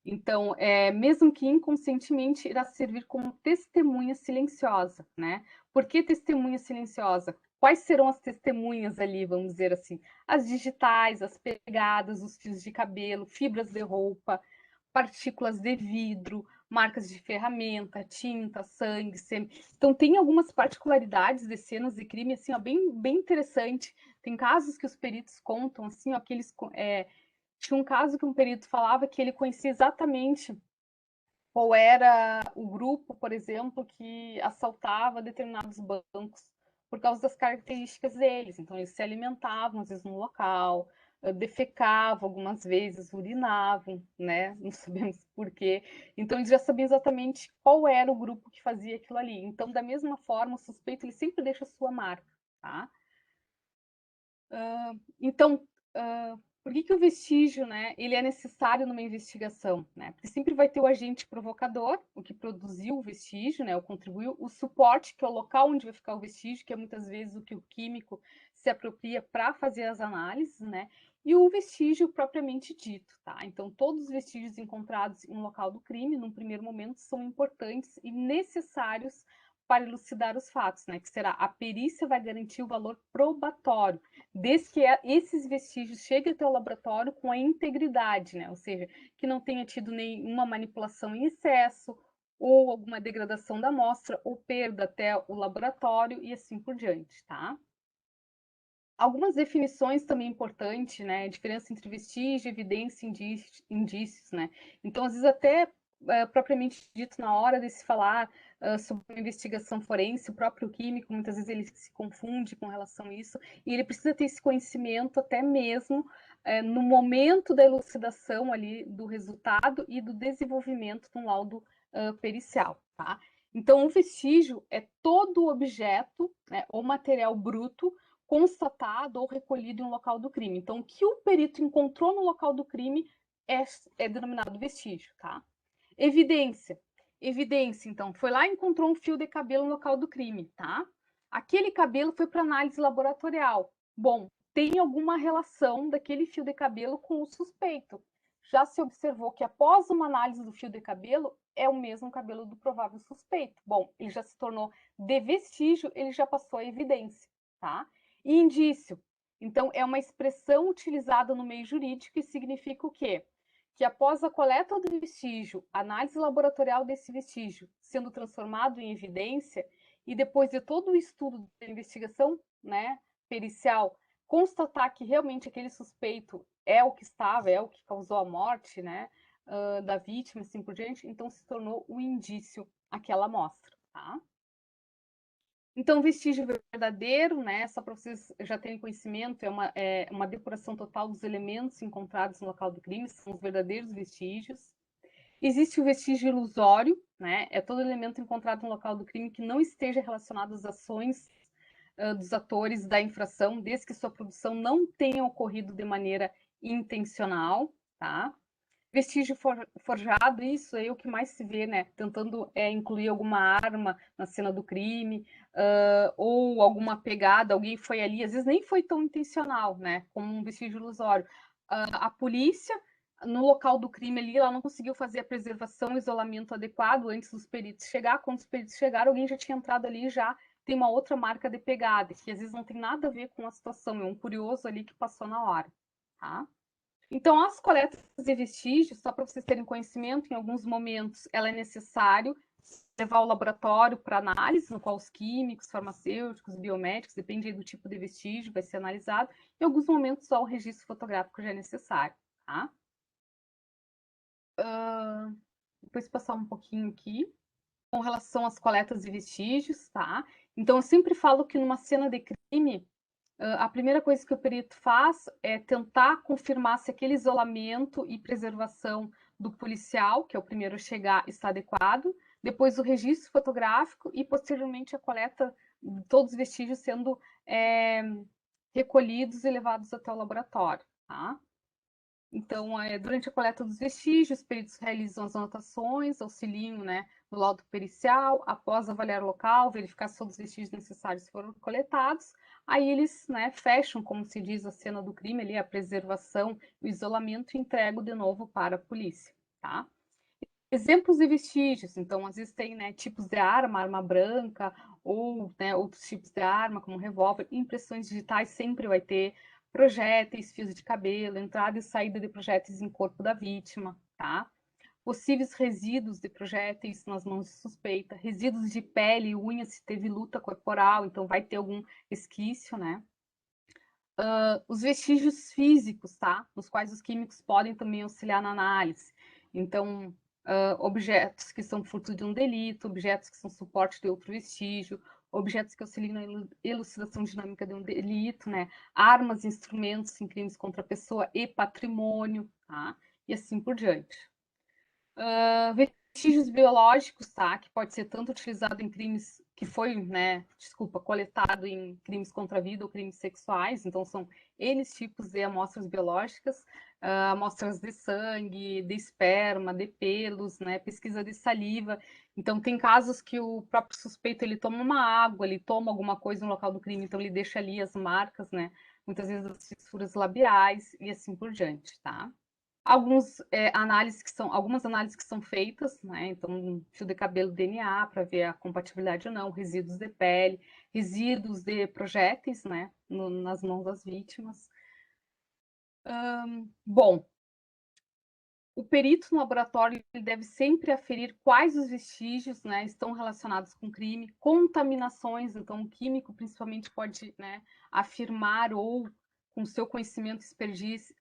Então, mesmo que inconscientemente, irá servir como testemunha silenciosa, né? Por que testemunha silenciosa? Quais serão as testemunhas ali, vamos dizer assim? As digitais, as pegadas, os fios de cabelo, fibras de roupa, partículas de vidro, marcas de ferramenta, tinta, sangue, sêmen. Então, tem algumas particularidades de cenas de crime, assim, ó, bem, bem interessante. Tem casos que os peritos contam, assim, ó, que eles... tinha um caso que um perito falava que ele conhecia exatamente qual era o grupo, por exemplo, que assaltava determinados bancos por causa das características deles. Então, eles se alimentavam, às vezes, no local, defecavam algumas vezes, urinavam, né? Não sabemos por quê. Então, eles já sabiam exatamente qual era o grupo que fazia aquilo ali. Então, da mesma forma, o suspeito ele sempre deixa a sua marca, tá? Então, por que o vestígio, né, ele é necessário numa investigação, né? Porque sempre vai ter o agente provocador, o que produziu o vestígio, né, o contribuiu, o suporte, que é o local onde vai ficar o vestígio, que é muitas vezes o que o químico se apropria para fazer as análises, né? E o vestígio propriamente dito, tá? Então, todos os vestígios encontrados em um local do crime, num primeiro momento, são importantes e necessários para elucidar os fatos, né? Que será a perícia vai garantir o valor probatório, desde que esses vestígios cheguem até o laboratório com a integridade, né? Ou seja, que não tenha tido nenhuma manipulação em excesso, ou alguma degradação da amostra, ou perda até o laboratório e assim por diante, tá? Algumas definições também importantes, né? A diferença entre vestígio, evidência e indícios, né? Então, às vezes, até propriamente dito, na hora de se falar sobre uma investigação forense, o próprio químico, muitas vezes, ele se confunde com relação a isso, e ele precisa ter esse conhecimento até mesmo no momento da elucidação ali do resultado e do desenvolvimento de um laudo pericial, tá? Então, o vestígio é todo objeto, né, ou material bruto constatado ou recolhido em um local do crime. Então, o que o perito encontrou no local do crime é denominado vestígio, tá? Evidência. Evidência, então, foi lá e encontrou um fio de cabelo no local do crime, tá? Aquele cabelo foi para análise laboratorial. Bom, tem alguma relação daquele fio de cabelo com o suspeito. Já se observou que após uma análise do fio de cabelo, é o mesmo cabelo do provável suspeito. Bom, ele já se tornou de vestígio, ele já passou a evidência, tá? E indício. Então, é uma expressão utilizada no meio jurídico e significa o quê? Que após a coleta do vestígio, análise laboratorial desse vestígio sendo transformado em evidência, e depois de todo o estudo da investigação, né, pericial, constatar que realmente aquele suspeito é o que estava, é o que causou a morte, né, da vítima, assim por diante, então se tornou um indício aquela amostra, tá? Então, vestígio verdadeiro, né, só para vocês já terem conhecimento, é uma depuração total dos elementos encontrados no local do crime, são os verdadeiros vestígios. Existe o vestígio ilusório, né, é todo elemento encontrado no local do crime que não esteja relacionado às ações dos atores da infração, desde que sua produção não tenha ocorrido de maneira intencional, tá? Vestígio forjado, isso é o que mais se vê, né? Tentando incluir alguma arma na cena do crime, ou alguma pegada, alguém foi ali, às vezes nem foi tão intencional, né? Como um vestígio ilusório. A polícia, no local do crime ali, ela não conseguiu fazer a preservação e isolamento adequado antes dos peritos chegar. Quando os peritos chegaram, alguém já tinha entrado ali e já tem uma outra marca de pegada, que às vezes não tem nada a ver com a situação, é um curioso ali que passou na hora, tá? Então, as coletas de vestígios, só para vocês terem conhecimento, em alguns momentos ela é necessário levar ao laboratório para análise, no qual os químicos, farmacêuticos, biomédicos, depende do tipo de vestígio, vai ser analisado. Em alguns momentos, só o registro fotográfico já é necessário, tá? Depois passar um pouquinho aqui, com relação às coletas de vestígios, tá? Então, eu sempre falo que numa cena de crime, a primeira coisa que o perito faz é tentar confirmar se aquele isolamento e preservação do policial, que é o primeiro a chegar, está adequado. Depois o registro fotográfico e, posteriormente, a coleta de todos os vestígios sendo recolhidos e levados até o laboratório. Tá? Então, durante a coleta dos vestígios, os peritos realizam as anotações, auxiliam, né, no laudo pericial, após avaliar o local, verificar se todos os vestígios necessários foram coletados, aí eles, né, fecham, como se diz, a cena do crime, ali, a preservação, o isolamento e entregam de novo para a polícia, tá? Exemplos de vestígios, então, às vezes tem, né, tipos de arma branca, ou, né, outros tipos de arma, como revólver, impressões digitais sempre vai ter, projéteis, fios de cabelo, entrada e saída de projéteis em corpo da vítima, tá? Possíveis resíduos de projéteis nas mãos de suspeita, resíduos de pele e unhas se teve luta corporal, então vai ter algum resquício, né? Os vestígios físicos, tá? Nos quais os químicos podem também auxiliar na análise. Então, objetos que são fruto de um delito, objetos que são suporte de outro vestígio, objetos que auxiliam na elucidação dinâmica de um delito, né? Armas, instrumentos em crimes contra a pessoa e patrimônio, tá? E assim por diante. Vestígios biológicos, tá? Que pode ser tanto utilizado em crimes que foi, né, coletado em crimes contra a vida ou crimes sexuais, então são N tipos de amostras biológicas, amostras de sangue, de esperma, de pelos, né, pesquisa de saliva. Então tem casos que o próprio suspeito ele toma uma água, ele toma alguma coisa no local do crime, então ele deixa ali as marcas, né, muitas vezes as fissuras labiais e assim por diante, tá? Algumas análises que são feitas, né? Então, fio de cabelo DNA para ver a compatibilidade ou não, resíduos de pele, resíduos de projéteis, né? Nas mãos das vítimas. Bom, o perito no laboratório ele deve sempre aferir quais os vestígios, né, estão relacionados com o crime, contaminações, então o químico principalmente pode, né, afirmar ou com seu conhecimento,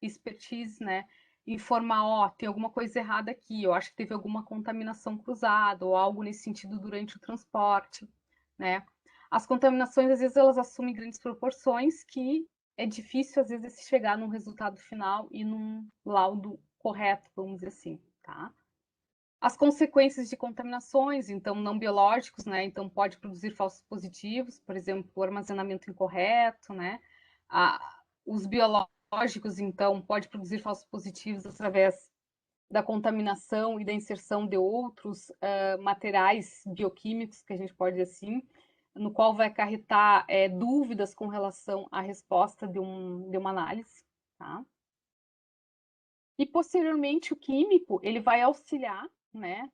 expertise, né, informar, ó, tem alguma coisa errada aqui, eu acho que teve alguma contaminação cruzada ou algo nesse sentido durante o transporte, né? As contaminações, às vezes, elas assumem grandes proporções que é difícil, às vezes, se chegar num resultado final e num laudo correto, vamos dizer assim, tá? As consequências de contaminações, então, não biológicos, né? Então, pode produzir falsos positivos, por exemplo, o armazenamento incorreto, né? Os biológicos, então, pode produzir falsos positivos através da contaminação e da inserção de outros materiais bioquímicos, que a gente pode dizer assim, no qual vai acarretar dúvidas com relação à resposta de uma análise, tá? E, posteriormente, o químico, ele vai auxiliar, né,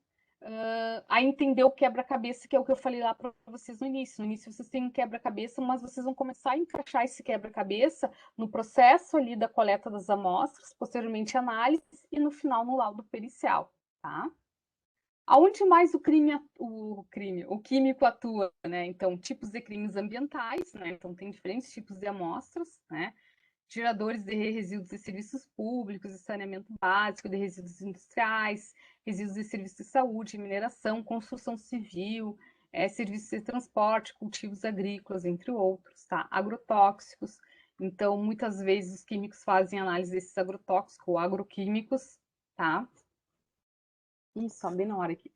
a entender o quebra-cabeça, que é o que eu falei lá para vocês no início. No início vocês têm um quebra-cabeça, mas vocês vão começar a encaixar esse quebra-cabeça no processo ali da coleta das amostras, posteriormente análise e no final no laudo pericial, tá? Aonde mais o químico atua, né? Então, tipos de crimes ambientais, né? Então, tem diferentes tipos de amostras, né? Geradores de resíduos de serviços públicos, de saneamento básico, de resíduos industriais, resíduos de serviços de saúde, mineração, construção civil, serviços de transporte, cultivos agrícolas, entre outros, tá? Agrotóxicos. Então, muitas vezes os químicos fazem análise desses agrotóxicos ou agroquímicos, tá? Só bem na hora aqui.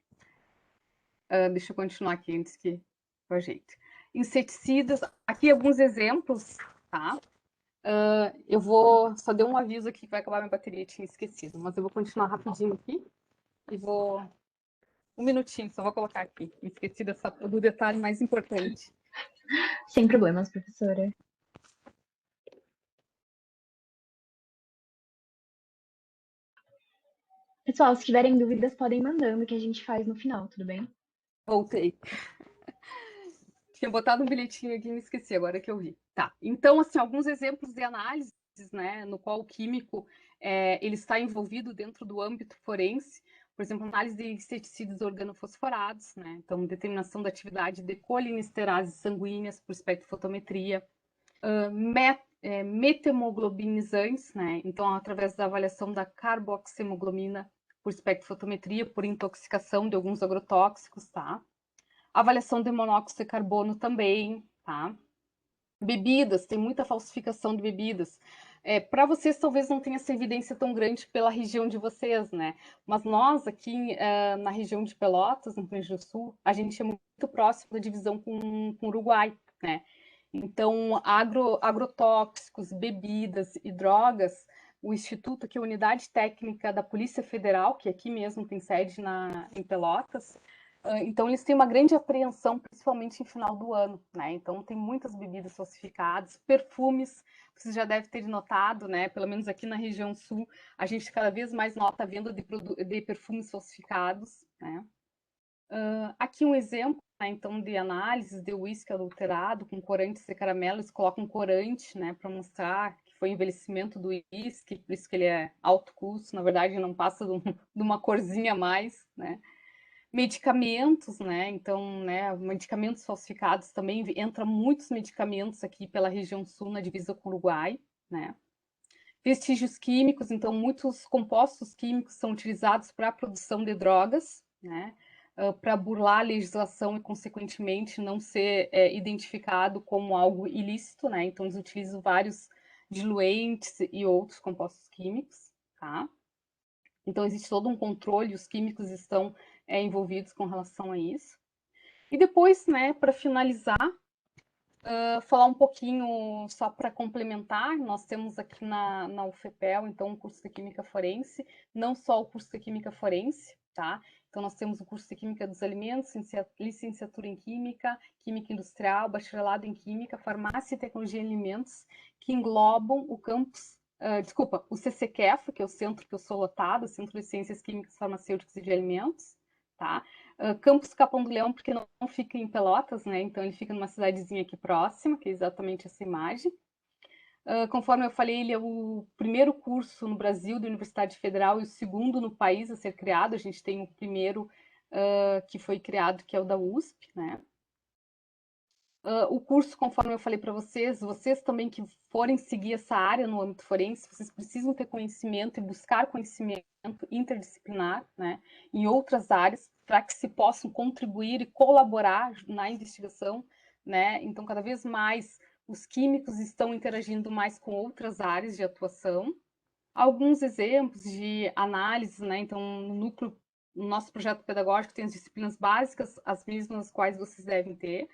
Deixa eu continuar aqui antes que eu ajeite. Inseticidas, aqui alguns exemplos, tá? Eu vou só dar um aviso aqui que vai acabar minha bateria, tinha esquecido, mas eu vou continuar rapidinho aqui e vou um minutinho, só vou colocar aqui. Esqueci do detalhe mais importante. Sem problemas, professora. Pessoal, se tiverem dúvidas, podem ir mandando que a gente faz no final, tudo bem? Voltei. Tinha botado um bilhetinho aqui e me esqueci, agora que eu vi. Tá, então, assim, alguns exemplos de análises, né, no qual o químico ele está envolvido dentro do âmbito forense, por exemplo, análise de inseticidas organofosforados, né, então, determinação da atividade de colinesterases sanguíneas por espectrofotometria, metemoglobinizantes, né, então, através da avaliação da carboxihemoglobina por espectrofotometria, por intoxicação de alguns agrotóxicos, tá? Avaliação de monóxido de carbono também, tá? Bebidas, tem muita falsificação de bebidas. Para vocês, talvez não tenha essa evidência tão grande pela região de vocês, né? Mas nós, aqui na região de Pelotas, no Rio Grande do Sul, a gente é muito próximo da divisão com o Uruguai, né? Então, agrotóxicos, bebidas e drogas, o Instituto, que é a Unidade Técnica da Polícia Federal, que aqui mesmo tem sede em Pelotas, então, eles têm uma grande apreensão, principalmente em final do ano, né? Então, tem muitas bebidas falsificadas, perfumes, você já deve ter notado, né? Pelo menos aqui na região sul, a gente cada vez mais nota a venda de perfumes falsificados, né? Aqui um exemplo, né, então, de análises de uísque adulterado com corantes de caramelo. Eles colocam corante, né, para mostrar que foi envelhecimento do uísque, por isso que ele é alto custo, na verdade não passa de uma corzinha a mais, né? Medicamentos, né? Então, né, medicamentos falsificados também, entra muitos medicamentos aqui pela região sul, na divisa com o Uruguai, né? Vestígios químicos, então, muitos compostos químicos são utilizados para a produção de drogas, né? Para burlar a legislação e, consequentemente, não ser identificado como algo ilícito, né? Então, eles utilizam vários diluentes e outros compostos químicos, tá? Então, existe todo um controle, os químicos estão envolvidos com relação a isso. E depois, né, para finalizar, falar um pouquinho, só para complementar, nós temos aqui na UFPEL, então, o curso de Química Forense, não só o curso de Química Forense, tá? Então, nós temos o curso de Química dos Alimentos, licenciatura em Química, Química Industrial, bacharelado em Química, Farmácia e Tecnologia em Alimentos, que englobam o campus o CCQF, que é o centro que eu sou lotado, Centro de Ciências Químicas, Farmacêuticas e de Alimentos, tá? Campus Capão do Leão, porque não fica em Pelotas, né? Então ele fica numa cidadezinha aqui próxima, que é exatamente essa imagem. Conforme eu falei, ele é o primeiro curso no Brasil da Universidade Federal e o segundo no país a ser criado. A gente tem o primeiro que foi criado, que é o da USP, né? O curso, conforme eu falei para vocês também que forem seguir essa área no âmbito forense, vocês precisam ter conhecimento e buscar conhecimento interdisciplinar, né, em outras áreas, para que se possam contribuir e colaborar na investigação, né? Então, cada vez mais os químicos estão interagindo mais com outras áreas de atuação. Alguns exemplos de análise, né? Então, no núcleo no nosso projeto pedagógico tem as disciplinas básicas, as mesmas quais vocês devem ter,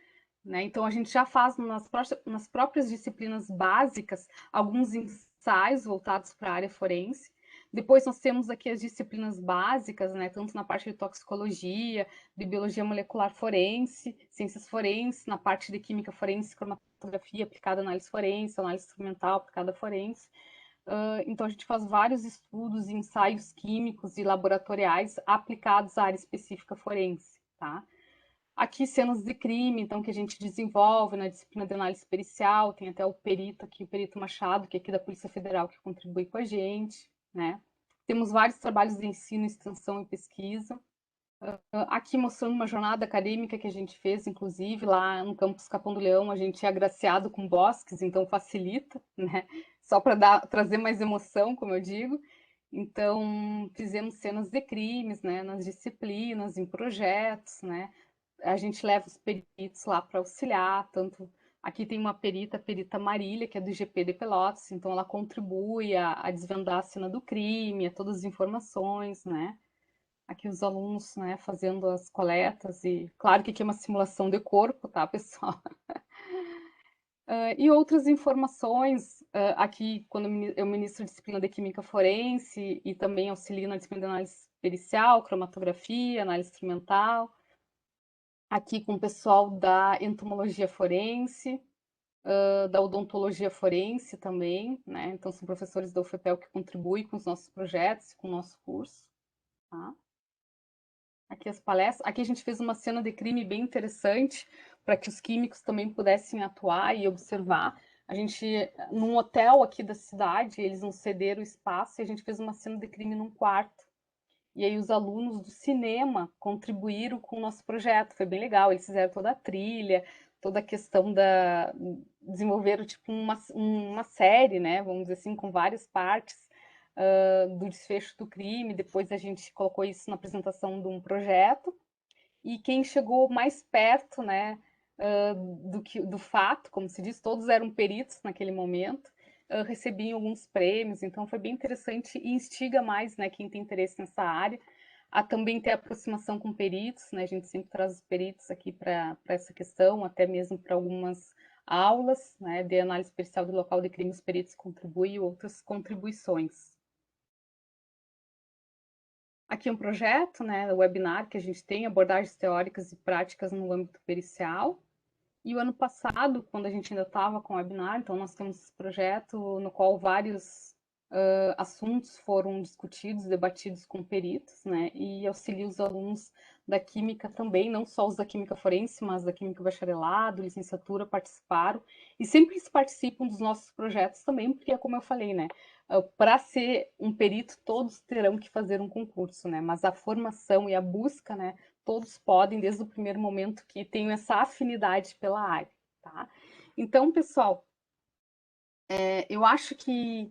né? Então, a gente já faz nas próprias disciplinas básicas alguns ensaios voltados para a área forense. Depois nós temos aqui as disciplinas básicas, né, tanto na parte de toxicologia, de biologia molecular forense, ciências forenses, na parte de química forense, cromatografia aplicada à análise forense, análise instrumental aplicada à forense. Então, a gente faz vários estudos e ensaios químicos e laboratoriais aplicados à área específica forense, tá? Aqui, cenas de crime, então, que a gente desenvolve na disciplina de análise pericial, tem até o perito aqui, o perito Machado, que é aqui da Polícia Federal, que contribui com a gente, né? Temos vários trabalhos de ensino, extensão e pesquisa. Aqui mostrando uma jornada acadêmica que a gente fez, inclusive, lá no campus Capão do Leão, a gente é agraciado com bosques, então facilita, né? Só para trazer mais emoção, como eu digo. Então, fizemos cenas de crimes, né? Nas disciplinas, em projetos, né? A gente leva os peritos lá para auxiliar, tanto aqui tem uma perita, a perita Marília, que é do IGP de Pelotas, então ela contribui a desvendar a cena do crime, a todas as informações, né? Aqui os alunos, né, fazendo as coletas e claro que aqui é uma simulação de corpo, tá, pessoal? E outras informações, aqui quando eu ministro disciplina de Química Forense e também auxilio na disciplina de análise pericial, cromatografia, análise instrumental, aqui com o pessoal da entomologia forense, da odontologia forense também, né? Então são professores da UFPEL que contribuem com os nossos projetos, com o nosso curso, tá? Aqui as palestras. Aqui a gente fez uma cena de crime bem interessante para que os químicos também pudessem atuar e observar. A gente, num hotel aqui da cidade, eles nos cederam o espaço e a gente fez uma cena de crime num quarto. E aí os alunos do cinema contribuíram com o nosso projeto. Foi bem legal. Eles fizeram toda a trilha, toda a questão da... Desenvolveram tipo uma série, né? Vamos dizer assim, com várias partes do desfecho do crime. Depois a gente colocou isso na apresentação de um projeto. E quem chegou mais perto, né, do fato, como se diz, todos eram peritos naquele momento, recebiam alguns prêmios. Então foi bem interessante e instiga mais, né, quem tem interesse nessa área a também ter aproximação com peritos, né? A gente sempre traz os peritos aqui para essa questão, até mesmo para algumas aulas, né, de análise pericial do local de crime, os peritos contribuem e outras contribuições. Aqui um projeto, né, o webinar que a gente tem, abordagens teóricas e práticas no âmbito pericial. E o ano passado, quando a gente ainda estava com o webinar, então nós temos esse projeto no qual vários assuntos foram discutidos, debatidos com peritos, né, e auxilia os alunos da química também, não só os da química forense, mas da química bacharelado, licenciatura, participaram, e sempre eles participam dos nossos projetos também, porque é como eu falei, né, para ser um perito, todos terão que fazer um concurso, né, mas a formação e a busca, né, todos podem, desde o primeiro momento que tenham essa afinidade pela área, tá? Então, pessoal, eu acho que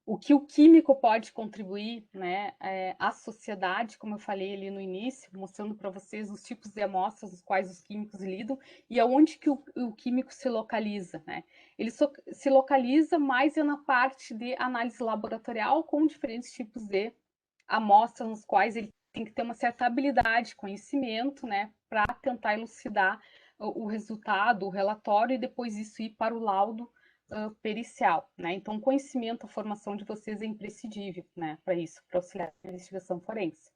o químico pode contribuir, né, à sociedade, como eu falei ali no início, mostrando para vocês os tipos de amostras dos quais os químicos lidam e aonde que o químico se localiza, né? Ele se localiza mais na parte de análise laboratorial com diferentes tipos de amostras nos quais ele tem que ter uma certa habilidade, conhecimento, né, para tentar elucidar o resultado, o relatório e depois isso ir para o laudo pericial, né? Então, o conhecimento, a formação de vocês é imprescindível, né, para isso, para auxiliar a investigação forense.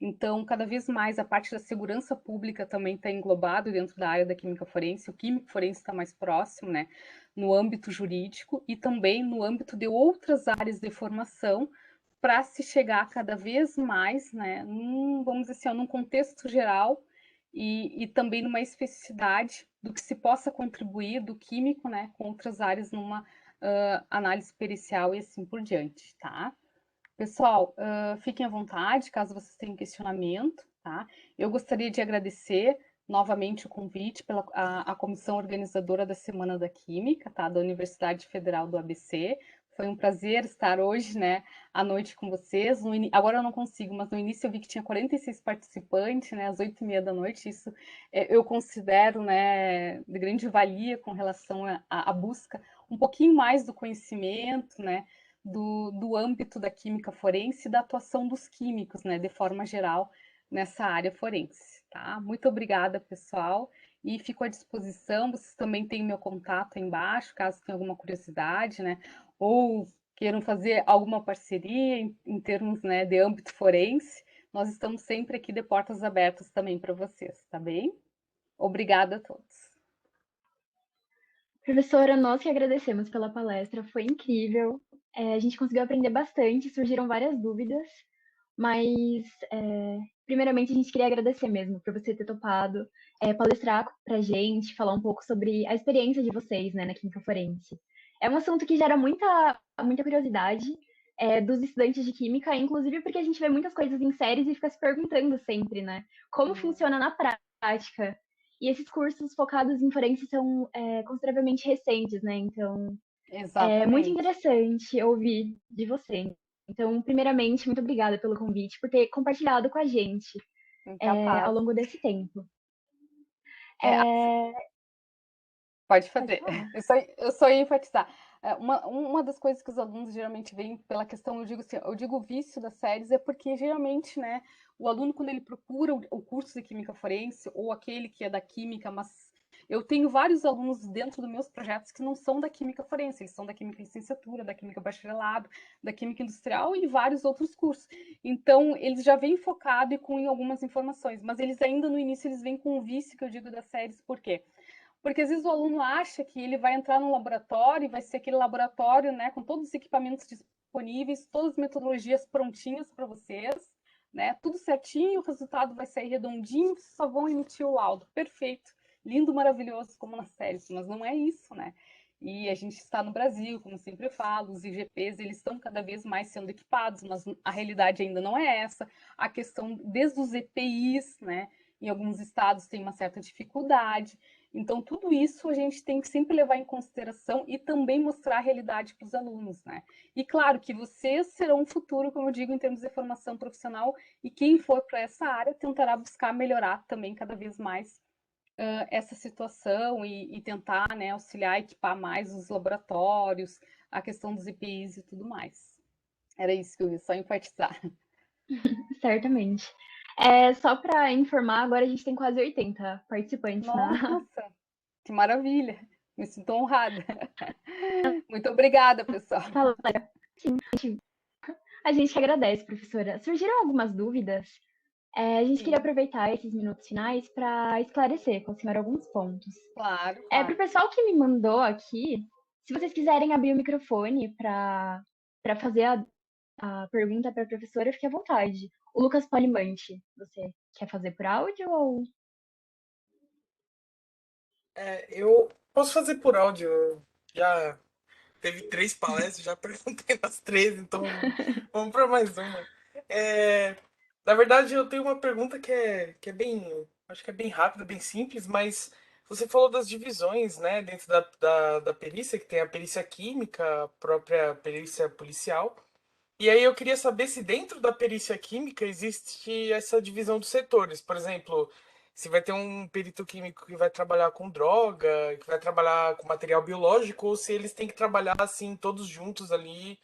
Então, cada vez mais a parte da segurança pública também está englobado dentro da área da química forense. O químico forense está mais próximo, né, no âmbito jurídico e também no âmbito de outras áreas de formação, para se chegar cada vez mais, né, vamos dizer assim, num contexto geral e também numa especificidade do que se possa contribuir do químico, né, com outras áreas numa análise pericial e assim por diante, tá? Pessoal, fiquem à vontade, caso vocês tenham questionamento, tá? Eu gostaria de agradecer novamente o convite pela a comissão organizadora da Semana da Química, tá? Da Universidade Federal do ABC. Foi um prazer estar hoje, né, à noite com vocês. Agora eu não consigo, mas no início eu vi que tinha 46 participantes, né, às 8h30 da noite. Isso eu considero, né, de grande valia com relação à busca um pouquinho mais do conhecimento, né, do âmbito da química forense e da atuação dos químicos, né, de forma geral, nessa área forense, tá? Muito obrigada, pessoal, e fico à disposição. Vocês também têm meu contato aí embaixo, caso tenham alguma curiosidade, né? Ou queiram fazer alguma parceria em termos, né, de âmbito forense, nós estamos sempre aqui de portas abertas também para vocês, tá bem? Obrigada a todos. Professora, nós que agradecemos pela palestra, foi incrível. A gente conseguiu aprender bastante, surgiram várias dúvidas, mas primeiramente a gente queria agradecer mesmo por você ter topado palestrar para a gente, falar um pouco sobre a experiência de vocês, né, na Química Forense. É um assunto que gera muita curiosidade dos estudantes de Química, inclusive porque a gente vê muitas coisas em séries e fica se perguntando sempre, né, como funciona na prática. E esses cursos focados em forense são consideravelmente recentes, né? Então, é muito Exatamente. interessante ouvir de você. Então, primeiramente, muito obrigada pelo convite, por ter compartilhado com a gente ao Incapaz. longo desse tempo. É, pode Pode fazer. falar. Eu só ia enfatizar. Uma das coisas que os alunos geralmente veem pela questão, eu digo assim, eu digo vício das séries, é porque geralmente, né, o aluno, quando ele procura o curso de Química Forense, ou aquele que é da Química, mas eu tenho vários alunos dentro dos meus projetos que não são da Química Forense, eles são da Química Licenciatura, da Química Bacharelado, da Química Industrial e vários outros cursos. Então, eles já vêm focado e com algumas informações, mas eles ainda no início, eles vêm com o vício que eu digo das séries, por quê? Porque às vezes o aluno acha que ele vai entrar no laboratório e vai ser aquele laboratório, né, com todos os equipamentos disponíveis, todas as metodologias prontinhas para vocês, né, tudo certinho, o resultado vai sair redondinho, vocês só vão emitir o laudo. Perfeito, lindo, maravilhoso, como nas séries, mas não é isso, né? E a gente está no Brasil, como sempre falo, os IGPs, eles estão cada vez mais sendo equipados, mas a realidade ainda não é essa. A questão, desde os EPIs, né, em alguns estados tem uma certa dificuldade. Então, tudo isso a gente tem que sempre levar em consideração e também mostrar a realidade para os alunos, né? E claro que vocês serão um futuro, como eu digo, em termos de formação profissional, e quem for para essa área tentará buscar melhorar também cada vez mais essa situação e tentar, né, auxiliar, equipar mais os laboratórios, a questão dos EPIs e tudo mais. Era isso que eu ia só enfatizar. Certamente. Só para informar, agora a gente tem quase 80 participantes na Nossa, que maravilha! Me sinto honrada. Muito obrigada, pessoal. palestra. Sim, a gente que agradece, professora. Surgiram algumas dúvidas. A gente queria Sim, aproveitar esses minutos finais para esclarecer com a senhora alguns pontos. claro, Para o claro. pessoal que me mandou aqui, se vocês quiserem abrir o microfone para fazer a pergunta para a professora, fique à vontade. O Lucas Polimante, você quer fazer por áudio ou... Eu posso fazer por áudio. Já teve 3 palestras, já perguntei nas 3, então vamos para mais uma. É, Na verdade, eu tenho uma pergunta que é bem, acho que é bem rápida, bem simples, mas você falou das divisões, né, dentro da perícia, que tem a perícia química, a própria perícia policial. E aí eu queria saber se dentro da perícia química existe essa divisão dos setores. Por exemplo, se vai ter um perito químico que vai trabalhar com droga, que vai trabalhar com material biológico, ou se eles têm que trabalhar assim todos juntos ali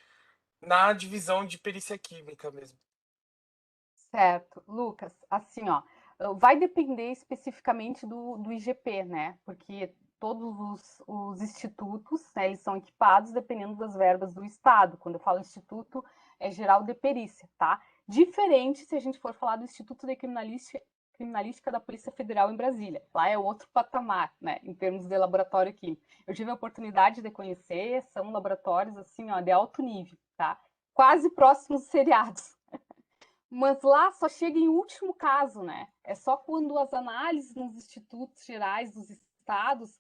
na divisão de perícia química mesmo. Certo. Lucas, assim, ó, vai depender especificamente do IGP, né? Porque todos os institutos, né, eles são equipados dependendo das verbas do Estado. Quando eu falo instituto, é geral de perícia, tá? Diferente se a gente for falar do Instituto de Criminalística da Polícia Federal em Brasília. Lá é outro patamar, né, em termos de laboratório químico. Eu tive a oportunidade de conhecer, são laboratórios, assim, ó, de alto nível, tá? Quase próximos dos seriados. Mas lá só chega em último caso, né? É só quando as análises nos institutos gerais dos estados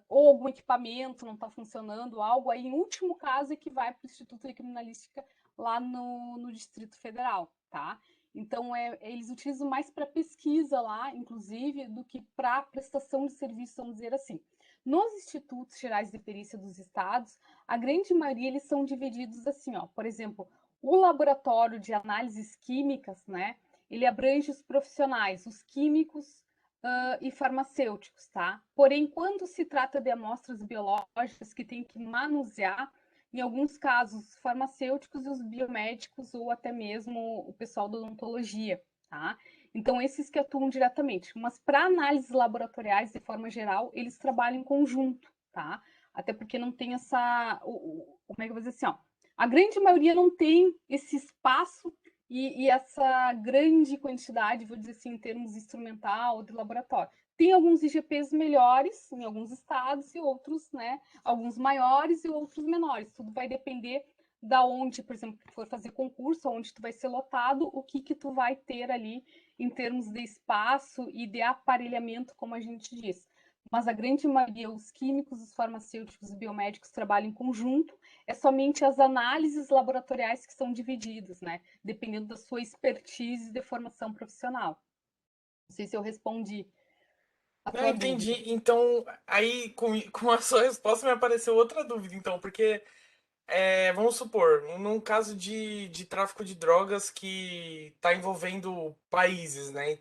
ou algum equipamento não está funcionando, algo aí, em último caso, é que vai para o Instituto de Criminalística lá no Distrito Federal, tá? Então, eles utilizam mais para pesquisa lá, inclusive, do que para prestação de serviço, vamos dizer assim. Nos institutos gerais de perícia dos estados, a grande maioria eles são divididos assim, ó. Por exemplo, o laboratório de análises químicas, né? Ele abrange os profissionais, os químicos e farmacêuticos, tá? Porém, quando se trata de amostras biológicas que tem que manusear, em alguns casos, farmacêuticos e os biomédicos ou até mesmo o pessoal da odontologia, tá? Então, esses que atuam diretamente. Mas para análises laboratoriais, de forma geral, eles trabalham em conjunto, tá? Até porque não tem essa... como é que eu vou dizer assim, ó? A grande maioria não tem esse espaço e essa grande quantidade, vou dizer assim, em termos instrumental, de laboratório. Tem alguns IGPs melhores em alguns estados e outros, né? Alguns maiores e outros menores. Tudo vai depender da onde, por exemplo, tu for fazer concurso, onde tu vai ser lotado, o que tu vai ter ali em termos de espaço e de aparelhamento, como a gente diz. Mas a grande maioria, os químicos, os farmacêuticos, os biomédicos trabalham em conjunto, é somente as análises laboratoriais que são divididas, né? Dependendo da sua expertise de formação profissional. Não sei se eu respondi a Não, tua dúvida. entendi. Então, aí com a sua resposta me apareceu outra dúvida, então, porque vamos supor, num caso de tráfico de drogas que está envolvendo países, né?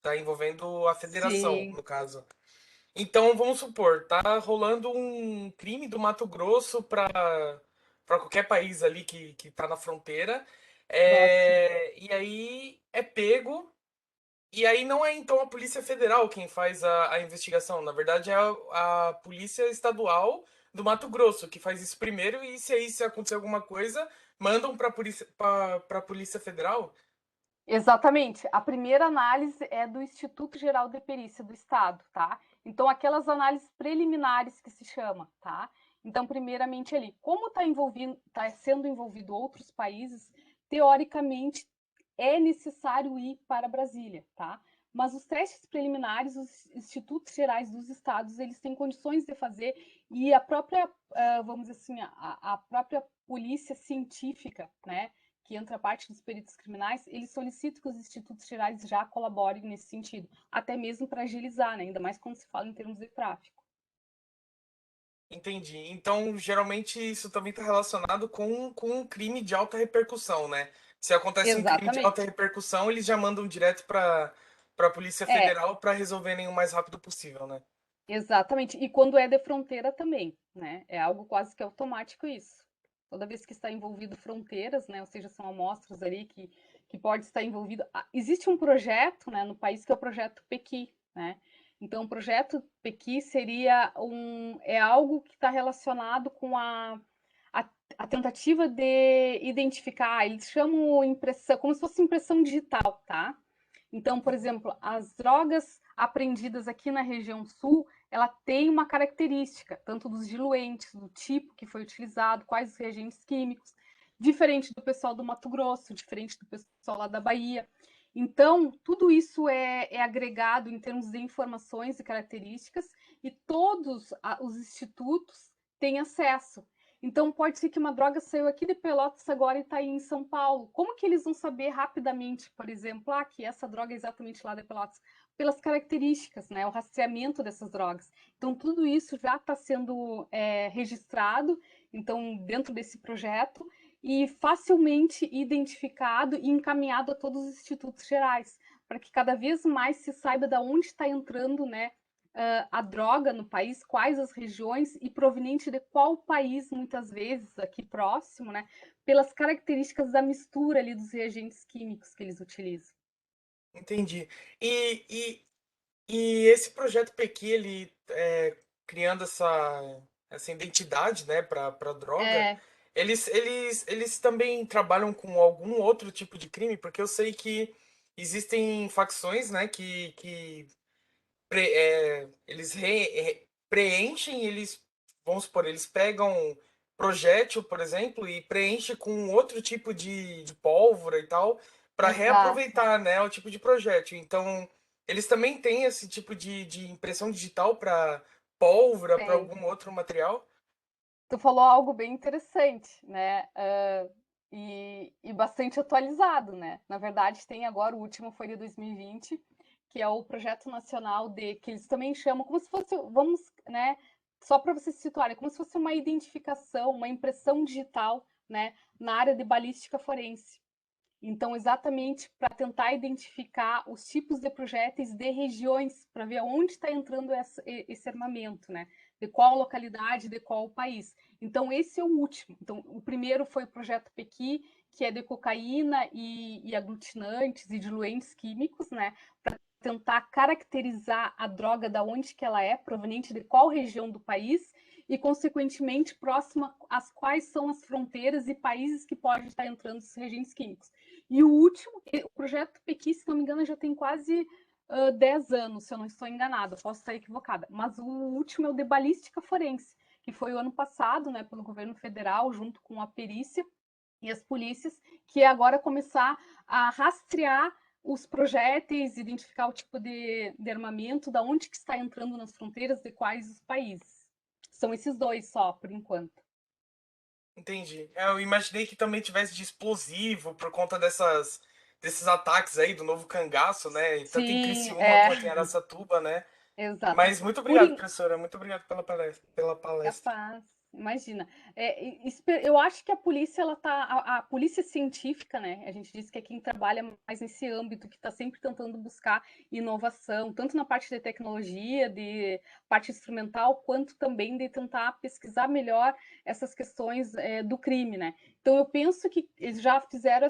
Tá envolvendo a federação, Sim, no caso. Então, vamos supor, tá rolando um crime do Mato Grosso para qualquer país ali que tá na fronteira. próximo. E aí é pego. E aí não é então a Polícia Federal quem faz a investigação. Na verdade, é a Polícia Estadual do Mato Grosso que faz isso primeiro. E se acontecer alguma coisa, mandam para a Polícia Federal. Exatamente. A primeira análise é do Instituto Geral de Perícia do Estado, tá? Então, aquelas análises preliminares que se chama, tá? Então, primeiramente ali, como está sendo envolvido outros países, teoricamente é necessário ir para Brasília, tá? Mas os testes preliminares, os institutos gerais dos estados, eles têm condições de fazer e a própria, vamos dizer assim, a própria polícia científica, né? Que entra a parte dos peritos criminais, eles solicitam que os institutos gerais já colaborem nesse sentido, até mesmo para agilizar, né? Ainda mais quando se fala em termos de tráfico. Entendi. Então, geralmente isso também está relacionado com um crime de alta repercussão, né? Se acontece um crime de alta Exatamente. repercussão, eles já mandam direto para a Polícia É, Federal para resolverem o mais rápido possível, né? exatamente. E quando é de fronteira também, né? É algo quase que automático isso. Toda vez que está envolvido fronteiras, né? Ou seja, são amostras ali que pode estar envolvido. Existe um projeto, né, no país que é o projeto Pequi, né? Então, o projeto Pequi seria é algo que está relacionado com a, a tentativa de identificar, eles chamam impressão, como se fosse impressão digital, tá? Então, por exemplo, as drogas apreendidas aqui na região sul, ela tem uma característica, tanto dos diluentes, do tipo que foi utilizado, quais os reagentes químicos, diferente do pessoal do Mato Grosso, diferente do pessoal lá da Bahia. Então, tudo isso é agregado em termos de informações e características, e todos os institutos têm acesso. Então, pode ser que uma droga saiu aqui de Pelotas agora e está aí em São Paulo. Como que eles vão saber rapidamente, por exemplo, que essa droga é exatamente lá de Pelotas? Pelas características, né? O rastreamento dessas drogas. Então, tudo isso já está sendo registrado, então, dentro desse projeto, e facilmente identificado e encaminhado a todos os institutos gerais, para que cada vez mais se saiba de onde está entrando, né, a droga no país, quais as regiões e proveniente de qual país, muitas vezes aqui próximo, né, pelas características da mistura ali dos reagentes químicos que eles utilizam. Entendi. E, e, e esse projeto Pequi, ele criando essa identidade, né, para droga, É, eles também trabalham com algum outro tipo de crime, porque eu sei que existem facções, né, que eles preenchem, vamos supor, eles pegam projétil, por exemplo, e preenche com outro tipo de pólvora e tal, para exato. reaproveitar, né, o tipo de projétil. Então, eles também têm esse tipo de impressão digital para pólvora, para Tem. algum outro material. Tu falou algo bem interessante, né? E bastante atualizado, né? Na verdade, tem agora, o último foi de 2020, que é o projeto nacional que eles também chamam, como se fosse, vamos, né? Só para vocês se situarem, como se fosse uma identificação, uma impressão digital, né? Na área de balística forense. Então, exatamente para tentar identificar os tipos de projéteis de regiões, para ver onde está entrando esse armamento, né? de qual localidade, de qual país. Então, esse é o último. Então, o primeiro foi o projeto Pequi, que é de cocaína e aglutinantes e diluentes químicos, né, para tentar caracterizar a droga da onde que ela é, proveniente de qual região do país e, consequentemente, próxima às quais são as fronteiras e países que podem estar entrando esses reagentes químicos. E o último, o projeto Pequi, se não me engano, já tem quase 10 anos, se eu não estou enganada, posso estar equivocada, mas o último é o de balística forense, que foi o ano passado, né, pelo governo federal, junto com a perícia e as polícias, que é agora começar a rastrear os projéteis, identificar o tipo de armamento, da onde que está entrando nas fronteiras, de quais os países. São esses dois só, por enquanto. Entendi. Eu imaginei que também tivesse de explosivo por conta desses ataques aí do novo cangaço, né? Tanto em Sim, Criciúma quanto em Araçatuba, né? exato. Mas muito Por, obrigado, professora. Muito obrigado pela palestra. Pela palestra. Capaz, imagina. Eu acho que a polícia, a polícia científica, né? A gente diz que é quem trabalha mais nesse âmbito, que está sempre tentando buscar inovação, tanto na parte de tecnologia, de parte instrumental, quanto também de tentar pesquisar melhor essas questões do crime, né? Então eu penso que eles já fizeram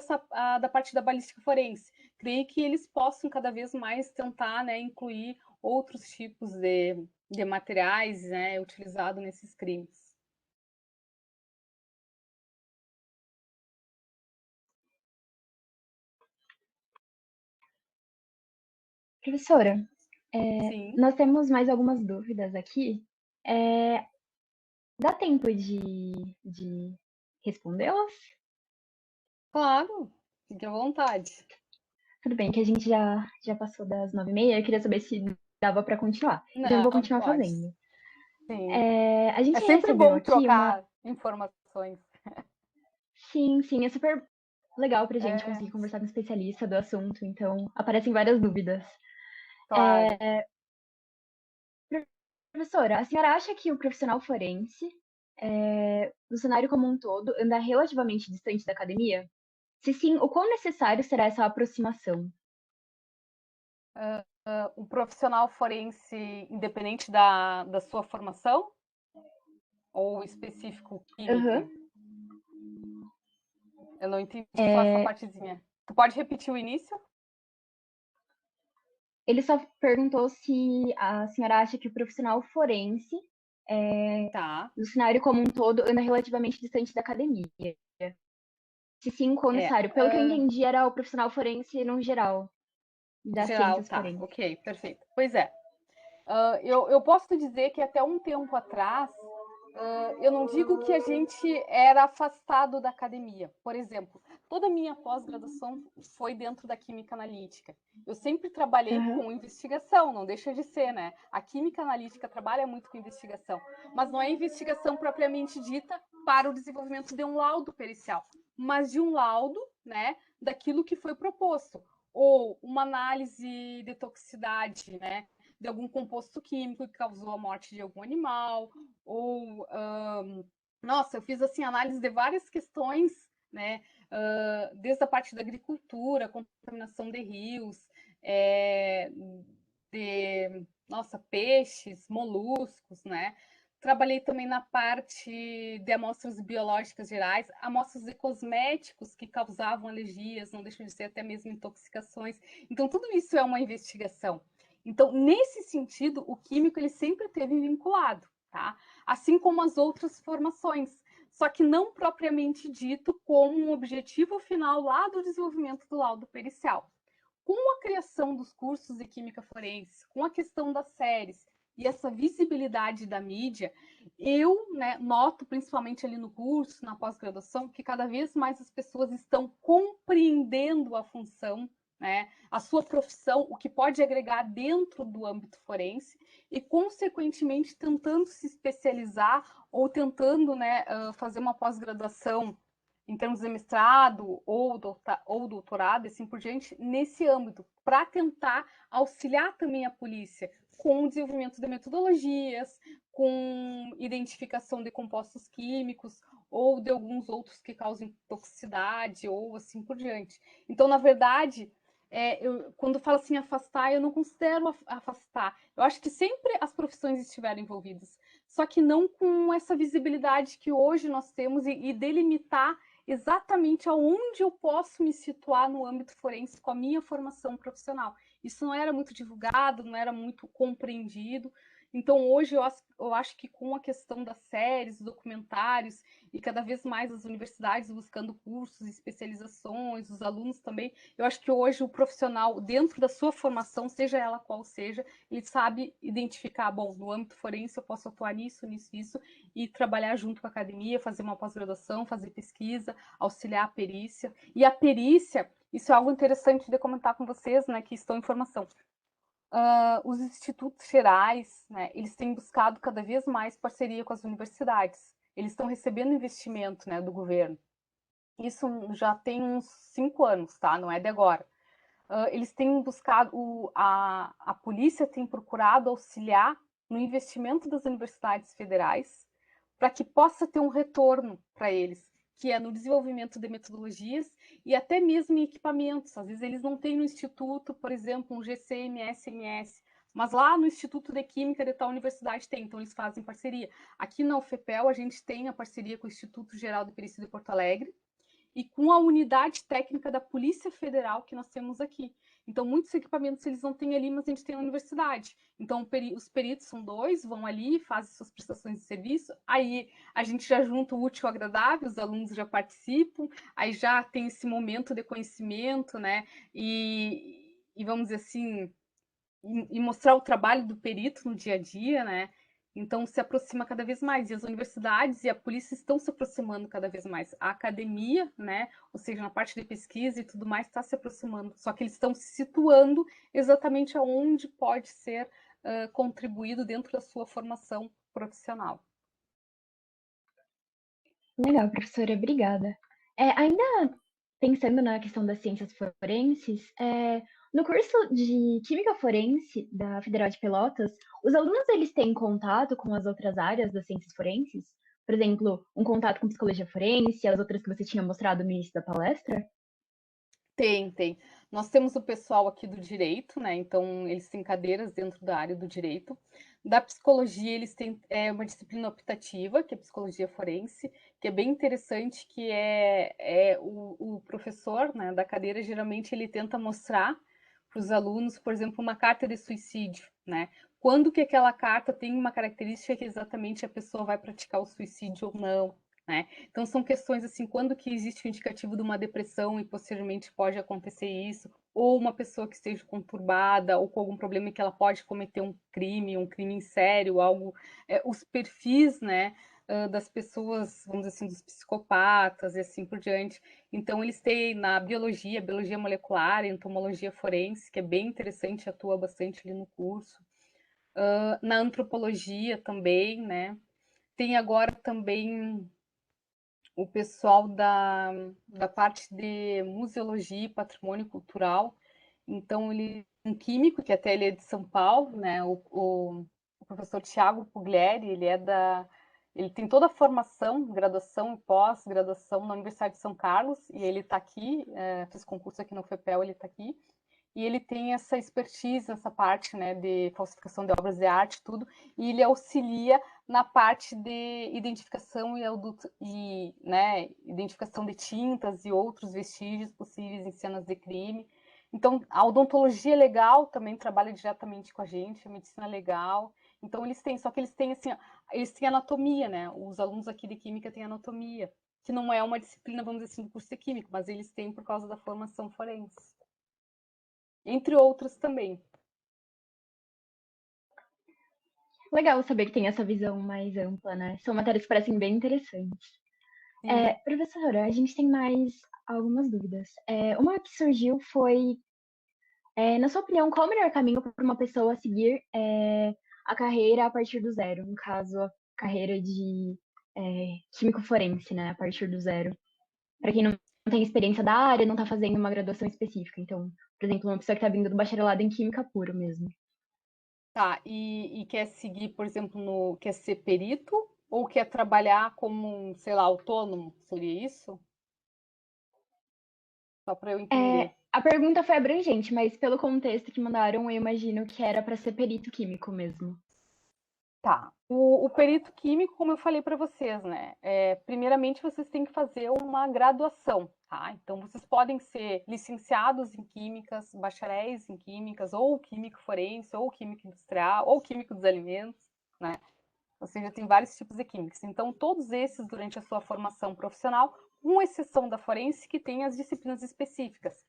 da parte da balística forense. Creio que eles possam cada vez mais tentar, né, incluir outros tipos de materiais, né, utilizados nesses crimes. Professora, Sim, nós temos mais algumas dúvidas aqui. É, dá tempo de respondê-las? claro, fique à vontade. Tudo bem, que a gente já passou das 9h30, eu queria saber se dava para continuar. Então eu vou Não, continuar pode. fazendo. Sim. A É gente sempre recebeu bom aqui uma. trocar informações. Sim, sim, é super legal pra gente É, conseguir conversar com um especialista do assunto, então aparecem várias dúvidas. claro. Professora, a senhora acha que o profissional forense, no cenário como um todo, anda relativamente distante da academia? Se sim, o quão necessário será essa aproximação? O profissional forense, independente da sua formação, ou específico Aham. químico? Eu não entendi só essa partezinha. Tu pode repetir o início? Ele só perguntou se a senhora acha que o profissional forense, Tá. no cenário como um todo, anda relativamente distante da academia. Se sim, quão É, necessário. Pelo que eu entendi, era o profissional forense no geral, das geral, ciências tá. forenses. Ok, perfeito. Pois é. Eu posso dizer que até um tempo atrás, eu não digo que a gente era afastado da academia. Por exemplo, toda a minha pós-graduação foi dentro da química analítica. Eu sempre trabalhei Aham. com investigação, não deixa de ser, né? A química analítica trabalha muito com investigação, mas não é investigação propriamente dita para o desenvolvimento de um laudo pericial, mas de um laudo, né, daquilo que foi proposto, ou uma análise de toxicidade, né, de algum composto químico que causou a morte de algum animal, ou nossa, eu fiz assim análise de várias questões, né? Desde a parte da agricultura, contaminação de rios, de nossa, peixes, moluscos, né? Trabalhei também na parte de amostras biológicas gerais, amostras de cosméticos que causavam alergias, não deixam de ser até mesmo intoxicações. Então, tudo isso é uma investigação. Então, nesse sentido, o químico ele sempre esteve vinculado, tá? Assim como as outras formações, só que não propriamente dito como um objetivo final lá do desenvolvimento do laudo pericial. Com a criação dos cursos de química forense, com a questão das séries e essa visibilidade da mídia, eu, né, noto, principalmente ali no curso, na pós-graduação, que cada vez mais as pessoas estão compreendendo a função, né, a sua profissão, o que pode agregar dentro do âmbito forense e, consequentemente, tentando se especializar ou tentando, né, fazer uma pós-graduação em termos de mestrado ou doutorado, e assim por diante, nesse âmbito, para tentar auxiliar também a polícia com o desenvolvimento de metodologias, com identificação de compostos químicos ou de alguns outros que causem toxicidade ou assim por diante. Então, na verdade, quando falo assim afastar, eu não considero afastar. Eu acho que sempre as profissões estiveram envolvidas. só que não com essa visibilidade que hoje nós temos e delimitar exatamente aonde eu posso me situar no âmbito forense com a minha formação profissional. Isso não era muito divulgado, não era muito compreendido. Então, hoje, eu acho que com a questão das séries, documentários, e cada vez mais as universidades buscando cursos, especializações, os alunos também, eu acho que hoje o profissional, dentro da sua formação, seja ela qual seja, ele sabe identificar, bom, no âmbito forense eu posso atuar nisso, nisso, isso, e trabalhar junto com a academia, fazer uma pós-graduação, fazer pesquisa, auxiliar a perícia. E a perícia, isso é algo interessante de comentar com vocês, né, que estão em formação. Os institutos gerais, né, eles têm buscado cada vez mais parceria com as universidades. Eles estão recebendo investimento, né, do governo. Isso já tem uns 5 anos, tá? Não é de agora. Eles têm buscado, a polícia tem procurado auxiliar no investimento das universidades federais para que possa ter um retorno para eles, que é no desenvolvimento de metodologias e até mesmo em equipamentos. Às vezes eles não têm no instituto, por exemplo, um GCM, SMS, mas lá no Instituto de Química de tal universidade tem, então eles fazem parceria. Aqui na UFPEL a gente tem a parceria com o Instituto Geral de Perícia de Porto Alegre, e com a unidade técnica da Polícia Federal que nós temos aqui. Então, muitos equipamentos eles não têm ali, mas a gente tem na universidade. Então, os peritos são 2, vão ali, fazem suas prestações de serviço, aí a gente já junta o útil ao agradável, os alunos já participam, aí já tem esse momento de conhecimento, né? E vamos dizer assim, e mostrar o trabalho do perito no dia a dia, né? Então se aproxima cada vez mais, e as universidades e a polícia estão se aproximando cada vez mais. A academia, né, ou seja, na parte de pesquisa e tudo mais, está se aproximando, só que eles estão se situando exatamente aonde pode ser contribuído dentro da sua formação profissional. Legal, professora, obrigada. Ainda pensando na questão das ciências forenses, no curso de Química Forense da Federal de Pelotas, os alunos eles têm contato com as outras áreas das ciências forenses? Por exemplo, um contato com psicologia forense, as outras que você tinha mostrado no início da palestra? Tem. Nós temos o pessoal aqui do direito, né? Então, eles têm cadeiras dentro da área do direito. Da psicologia, eles têm uma disciplina optativa, que é psicologia forense, que é bem interessante, que o professor, né, da cadeira, geralmente ele tenta mostrar para os alunos, por exemplo, uma carta de suicídio, né? Quando que aquela carta tem uma característica que exatamente a pessoa vai praticar o suicídio ou não, né? Então são questões assim, quando que existe o indicativo de uma depressão e posteriormente pode acontecer isso, ou uma pessoa que esteja conturbada ou com algum problema que ela pode cometer um crime em sério, algo, os perfis, né, das pessoas, vamos dizer assim, dos psicopatas e assim por diante. Então eles têm na biologia molecular, entomologia forense, que é bem interessante, atua bastante ali no curso. Na antropologia também, né? Tem agora também o pessoal da parte de museologia e patrimônio cultural. Então, ele um químico, que até ele é de São Paulo, né? O professor Tiago Puglieri, ele tem toda a formação, graduação e pós-graduação na Universidade de São Carlos, e ele está aqui, fez concurso aqui no FEPEL, ele está aqui, e ele tem essa expertise nessa parte, né, de falsificação de obras de arte, tudo, e ele auxilia na parte de identificação né, identificação de tintas e outros vestígios possíveis em cenas de crime. Então, a odontologia legal também trabalha diretamente com a gente, a medicina legal. Então, só que eles têm assim, eles têm anatomia, né? Os alunos aqui de química têm anatomia, que não é uma disciplina, vamos dizer assim, do curso de química, mas eles têm por causa da formação forense. Entre outros também. Legal saber que tem essa visão mais ampla, né? São matérias que parecem bem interessantes. Professora, a gente tem mais algumas dúvidas. Uma que surgiu foi, na sua opinião, qual o melhor caminho para uma pessoa seguir a carreira a partir do zero? No caso, a carreira de químico forense, né? A partir do zero. Para quem não tem experiência da área, não está fazendo uma graduação específica. Então, por exemplo, uma pessoa que está vindo do bacharelado em química puro mesmo. Tá, e quer seguir, por exemplo, quer ser perito ou quer trabalhar como, sei lá, autônomo? Seria isso? Só para eu entender. A pergunta foi abrangente, mas pelo contexto que mandaram, eu imagino que era para ser perito químico mesmo. Tá. O perito químico, como eu falei para vocês, né? Primeiramente, vocês têm que fazer uma graduação, tá? Então, vocês podem ser licenciados em químicas, bacharéis em químicas, ou químico forense, ou químico industrial, ou químico dos alimentos, né? Ou seja, tem vários tipos de químicos. Então, todos esses, durante a sua formação profissional, com exceção da forense, que tem as disciplinas específicas.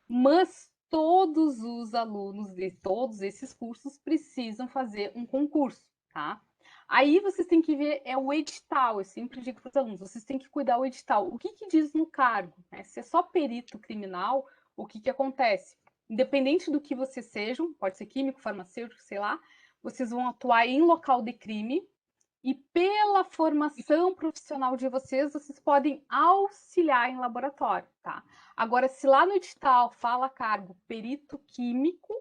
Mas todos os alunos de todos esses cursos precisam fazer um concurso, tá? Aí vocês têm que ver o edital. Eu sempre digo para os alunos, vocês têm que cuidar do edital. O que diz no cargo? Né? Se é só perito criminal, o que acontece? Independente do que vocês sejam, pode ser químico, farmacêutico, sei lá, vocês vão atuar em local de crime e pela formação profissional de vocês, vocês podem auxiliar em laboratório, tá? Agora, se lá no edital fala cargo perito químico,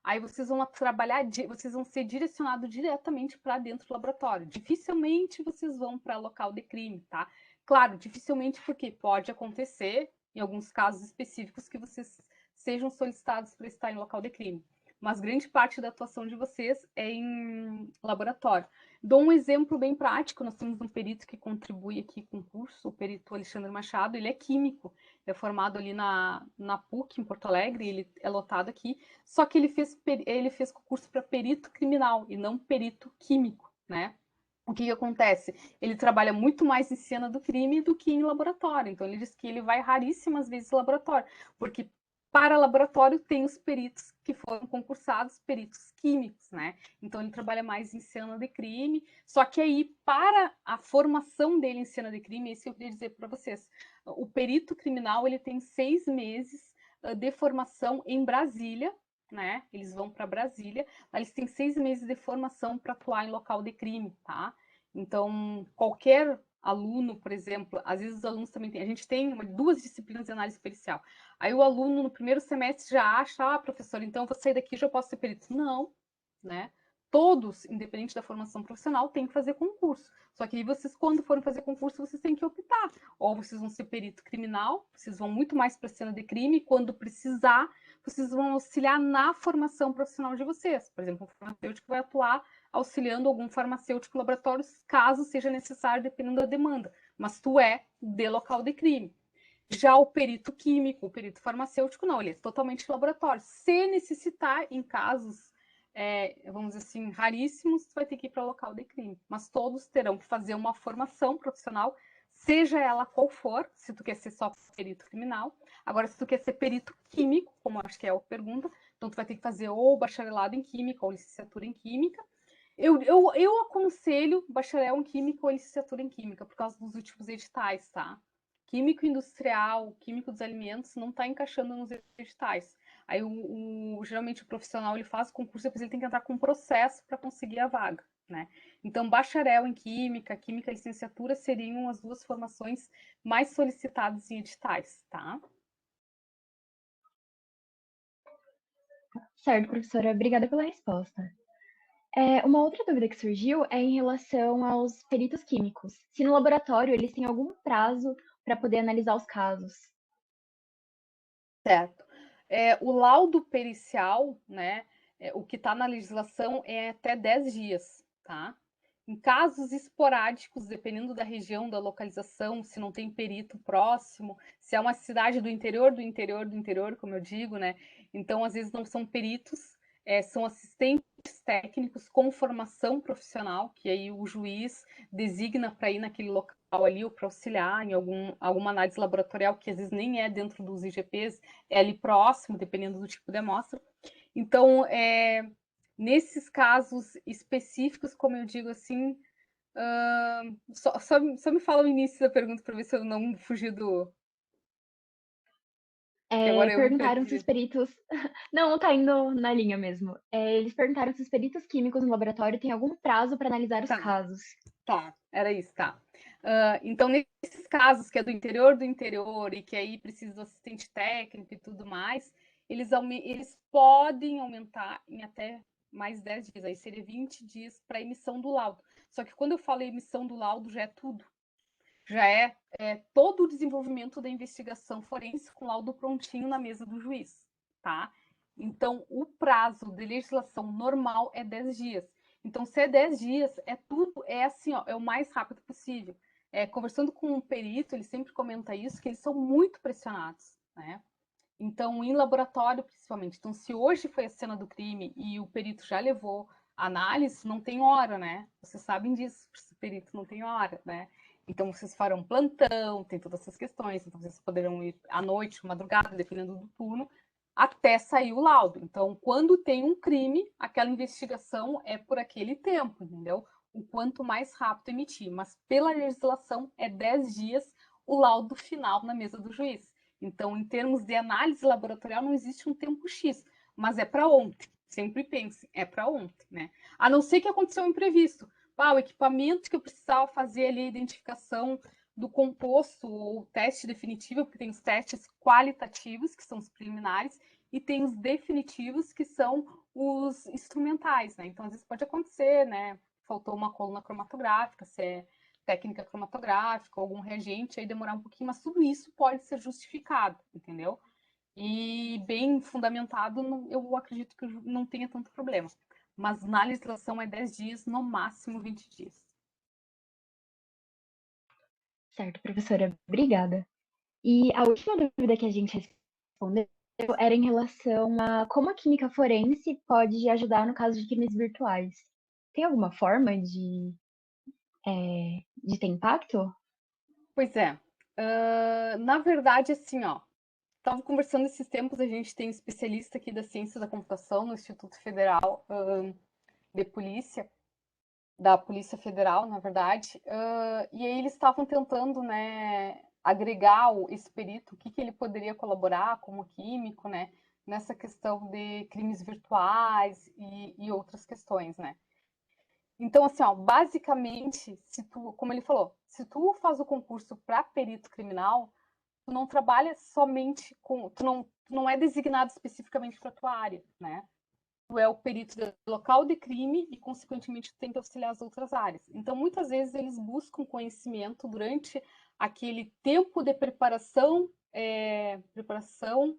aí vocês vão trabalhar, vocês vão ser direcionados diretamente para dentro do laboratório. Dificilmente vocês vão para local de crime, tá? Claro, dificilmente porque pode acontecer, em alguns casos específicos, que vocês sejam solicitados para estar em local de crime. Mas grande parte da atuação de vocês é em laboratório. Dou um exemplo bem prático, nós temos um perito que contribui aqui com o curso, o perito Alexandre Machado, ele é químico, é formado ali na PUC, em Porto Alegre, ele é lotado aqui, só que ele fez concurso para perito criminal e não perito químico, né? O que acontece? Ele trabalha muito mais em cena do crime do que em laboratório, então ele diz que ele vai raríssimas vezes ao laboratório, porque para laboratório tem os peritos que foram concursados, peritos químicos, né? Então ele trabalha mais em cena de crime, só que aí para a formação dele em cena de crime, isso eu queria dizer para vocês, o perito criminal ele tem 6 meses de formação em Brasília, né? Eles vão para Brasília, eles têm 6 meses de formação para atuar em local de crime, tá? Então qualquer aluno, por exemplo, às vezes os alunos também têm, a gente tem duas disciplinas de análise pericial. Aí o aluno no primeiro semestre já acha, professor, então eu vou sair daqui e já posso ser perito. Não, né? Todos, independente da formação profissional, têm que fazer concurso. Só que aí vocês, quando forem fazer concurso, vocês têm que optar. Ou vocês vão ser perito criminal, vocês vão muito mais para a cena de crime, quando precisar, vocês vão auxiliar na formação profissional de vocês. Por exemplo, um farmacêutico vai atuar auxiliando algum farmacêutico laboratório, caso seja necessário, dependendo da demanda. Mas tu é de local de crime. Já o perito químico, o perito farmacêutico, não, ele é totalmente laboratório. Se necessitar, em casos, vamos dizer assim, raríssimos, tu vai ter que ir para o local de crime. Mas todos terão que fazer uma formação profissional, seja ela qual for, se tu quer ser só perito criminal. Agora, se tu quer ser perito químico, como acho que é a pergunta, então tu vai ter que fazer ou bacharelado em química ou licenciatura em química. Eu aconselho bacharel em química ou licenciatura em química, por causa dos últimos editais, tá? Químico industrial, químico dos alimentos, não está encaixando nos editais. Aí, geralmente, o profissional ele faz o concurso, depois ele tem que entrar com um processo para conseguir a vaga, né? Então, bacharel em química, química licenciatura seriam as duas formações mais solicitadas em editais, tá? Certo, professora. Obrigada pela resposta. Uma outra dúvida que surgiu é em relação aos peritos químicos. Se no laboratório eles têm algum prazo para poder analisar os casos. Certo. O laudo pericial, né, o que está na legislação é até 10 dias, tá? Em casos esporádicos, dependendo da região, da localização, se não tem perito próximo, se é uma cidade do interior, do interior, do interior, como eu digo, né? Então, às vezes, não são peritos, são assistentes técnicos com formação profissional, que aí o juiz designa para ir naquele local ali ou para auxiliar em alguma análise laboratorial, que às vezes nem é dentro dos IGPs, é ali próximo, dependendo do tipo de amostra. Então, nesses casos específicos, como eu digo assim, só me fala o início da pergunta para ver se eu não fugi do. Que agora eu me Perguntaram se perdi. os peritos. Não, tá indo na linha mesmo. Eles perguntaram se os peritos químicos no laboratório têm algum prazo para analisar os casos. Tá, era isso, tá. Então, nesses casos que é do interior e que aí precisa do assistente técnico e tudo mais, eles podem aumentar em até mais 10 dias, aí seria 20 dias para emissão do laudo. Só que quando eu falo emissão do laudo, já é tudo. Já é todo o desenvolvimento da investigação forense com laudo prontinho na mesa do juiz, tá? Então, o prazo de legislação normal é 10 dias. Então, se é 10 dias, é tudo, é assim, ó, é o mais rápido possível. Conversando com um perito, ele sempre comenta isso, que eles são muito pressionados, né? Então, em laboratório, principalmente. Então, se hoje foi a cena do crime e o perito já levou análise, não tem hora, né? Vocês sabem disso, o perito não tem hora, né? Então, vocês farão plantão, tem todas essas questões. Então, vocês poderão ir à noite, madrugada, dependendo do turno, até sair o laudo. Então, quando tem um crime, aquela investigação é por aquele tempo, entendeu? O quanto mais rápido emitir. Mas, pela legislação, é 10 dias o laudo final na mesa do juiz. Então, em termos de análise laboratorial, não existe um tempo X, mas é para ontem. Sempre pense, é para ontem, né? A não ser que aconteceu um imprevisto. O equipamento que eu precisava fazer ali, a identificação do composto ou teste definitivo, porque tem os testes qualitativos, que são os preliminares, e tem os definitivos, que são os instrumentais, né? Então, às vezes pode acontecer, né? Faltou uma coluna cromatográfica, se é técnica cromatográfica, algum reagente, aí demorar um pouquinho, mas tudo isso pode ser justificado, entendeu? E bem fundamentado, eu acredito que não tenha tanto problema. Mas na legislação é 10 dias, no máximo 20 dias. Certo, professora, obrigada. E a última dúvida que a gente respondeu era em relação a como a química forense pode ajudar no caso de crimes virtuais. Tem alguma forma de ter impacto? Pois é. Na verdade, assim, ó, estava conversando esses tempos, a gente tem especialista aqui da ciência da computação no Instituto Federal de Polícia, da Polícia Federal, na verdade, e aí eles estavam tentando, né, agregar esse perito, o que ele poderia colaborar como químico, né, nessa questão de crimes virtuais e outras questões, né. Então, assim, ó, basicamente, se tu, como ele falou, se tu faz o concurso para perito criminal, tu não trabalha somente com, tu não é designado especificamente para tua área, né? Tu é o perito do local de crime e, consequentemente, tu tem que auxiliar as outras áreas. Então, muitas vezes, eles buscam conhecimento durante aquele tempo de preparação, preparação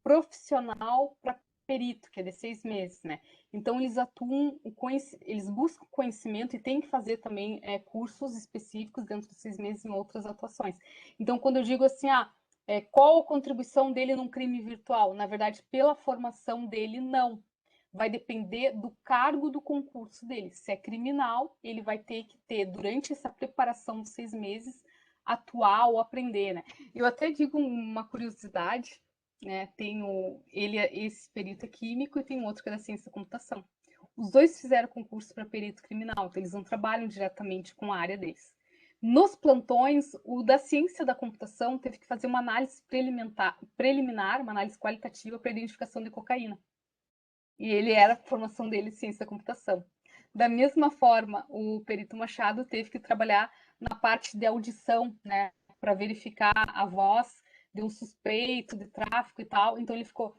profissional para perito, que é de 6 meses, né? Então, eles atuam, eles buscam conhecimento e têm que fazer também cursos específicos dentro de 6 meses em outras atuações. Então, quando eu digo assim, qual a contribuição dele num crime virtual? Na verdade, pela formação dele, não. Vai depender do cargo do concurso dele. Se é criminal, ele vai ter que ter, durante essa preparação de 6 meses, atuar ou aprender, né? Eu até digo uma curiosidade, né? Esse perito é químico e tem outro que é da ciência da computação. Os dois fizeram concurso para perito criminal, então eles não trabalham diretamente com a área deles. Nos plantões, o da ciência da computação teve que fazer uma análise preliminar, uma análise qualitativa para identificação de cocaína. E ele era a formação dele ciência da computação. Da mesma forma, o perito Machado teve que trabalhar na parte de audição, né, para verificar a voz de um suspeito de tráfico e tal. Então ele ficou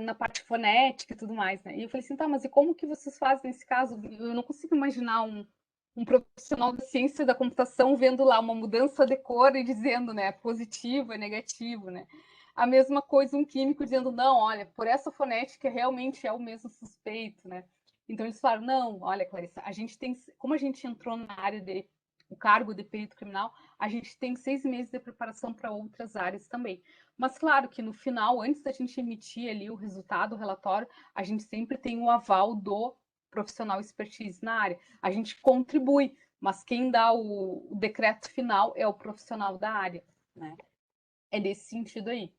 na parte fonética e tudo mais, né? E eu falei assim, tá, mas e como que vocês fazem nesse caso? Eu não consigo imaginar um profissional da ciência da computação vendo lá uma mudança de cor e dizendo, né, positivo é negativo, né? A mesma coisa um químico dizendo, não, olha, por essa fonética realmente é o mesmo suspeito, né? Então eles falaram, não, olha, Clarissa, a gente tem, como a gente entrou na área de o cargo de perito criminal, a gente tem 6 meses de preparação para outras áreas também. Mas claro que no final, antes da gente emitir ali o resultado, o relatório, a gente sempre tem o aval do profissional expertise na área. A gente contribui, mas quem dá o decreto final é o profissional da área, né? É nesse sentido aí.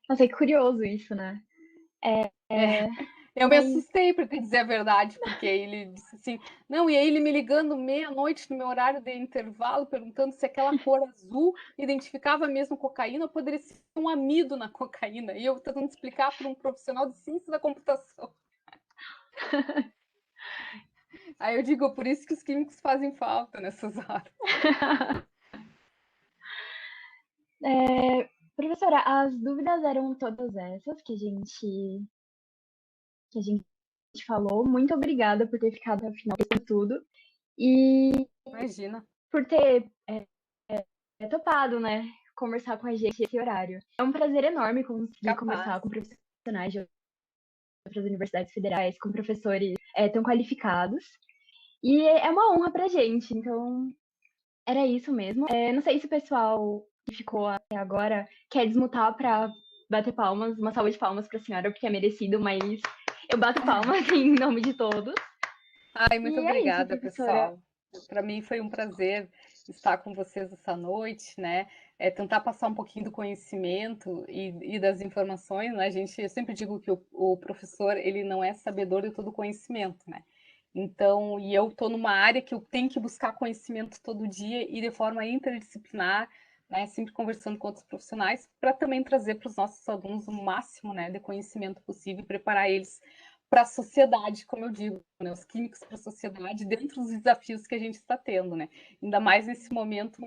Nossa, que curioso isso, né? Eu me Mas assustei, para te dizer a verdade, porque ele disse assim, não, e aí ele me ligando meia-noite no meu horário de intervalo, perguntando se aquela cor azul identificava mesmo cocaína ou poderia ser um amido na cocaína. E eu tentando explicar para um profissional de ciência da computação. Aí eu digo, por isso que os químicos fazem falta nessas horas. professora, as dúvidas eram todas essas que a gente falou. Muito obrigada por ter ficado até o final de tudo e Imagina. por ter topado, né, conversar com a gente esse horário. É um prazer enorme conseguir Capaz. conversar com profissionais de outras universidades federais, com professores tão qualificados. E é uma honra pra gente, então era isso mesmo. Não sei se o pessoal que ficou até agora quer desmutar para bater palmas, uma salva de palmas para a senhora, porque é merecido, mas eu bato palmas em nome de todos. Ai, muito E é isso, obrigada, professora. pessoal. Para mim foi um prazer estar com vocês essa noite, né? Tentar passar um pouquinho do conhecimento e das informações, né? Eu sempre digo que o professor, ele não é sabedor de todo o conhecimento, né? Então, e eu estou numa área que eu tenho que buscar conhecimento todo dia e de forma interdisciplinar, né? Sempre conversando com outros profissionais, para também trazer para os nossos alunos o máximo, né, de conhecimento possível e preparar eles para a sociedade, como eu digo, né, os químicos para a sociedade, dentro dos desafios que a gente está tendo, né? Ainda mais nesse momento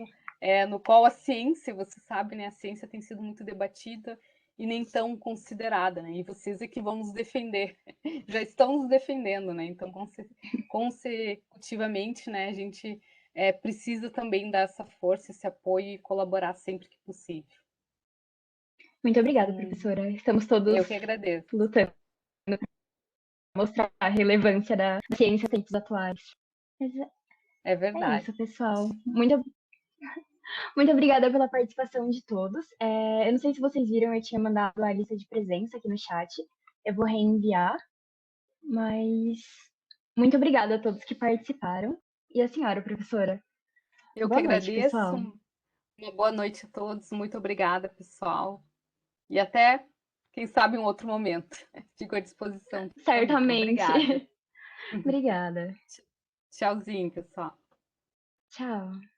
no qual a ciência, você sabe, né, a ciência tem sido muito debatida e nem tão considerada, né? E vocês é que vão nos defender, já estão nos defendendo, né? Então, consecutivamente, né, a gente precisa também dar essa força, esse apoio e colaborar sempre que possível. Muito obrigada, professora. Estamos todos Eu que agradeço. lutando para mostrar a relevância da ciência em tempos atuais. Mas É verdade. é isso, pessoal. Muito obrigada pela participação de todos. Eu não sei se vocês viram, eu tinha mandado a lista de presença aqui no chat. Eu vou reenviar, mas muito obrigada a todos que participaram. E a senhora, professora? Eu que Boa noite, agradeço. pessoal. Uma boa noite a todos. Muito obrigada, pessoal. E até, quem sabe, um outro momento. Fico à disposição. Certamente. Obrigada. Obrigada. Tchauzinho, pessoal. Tchau.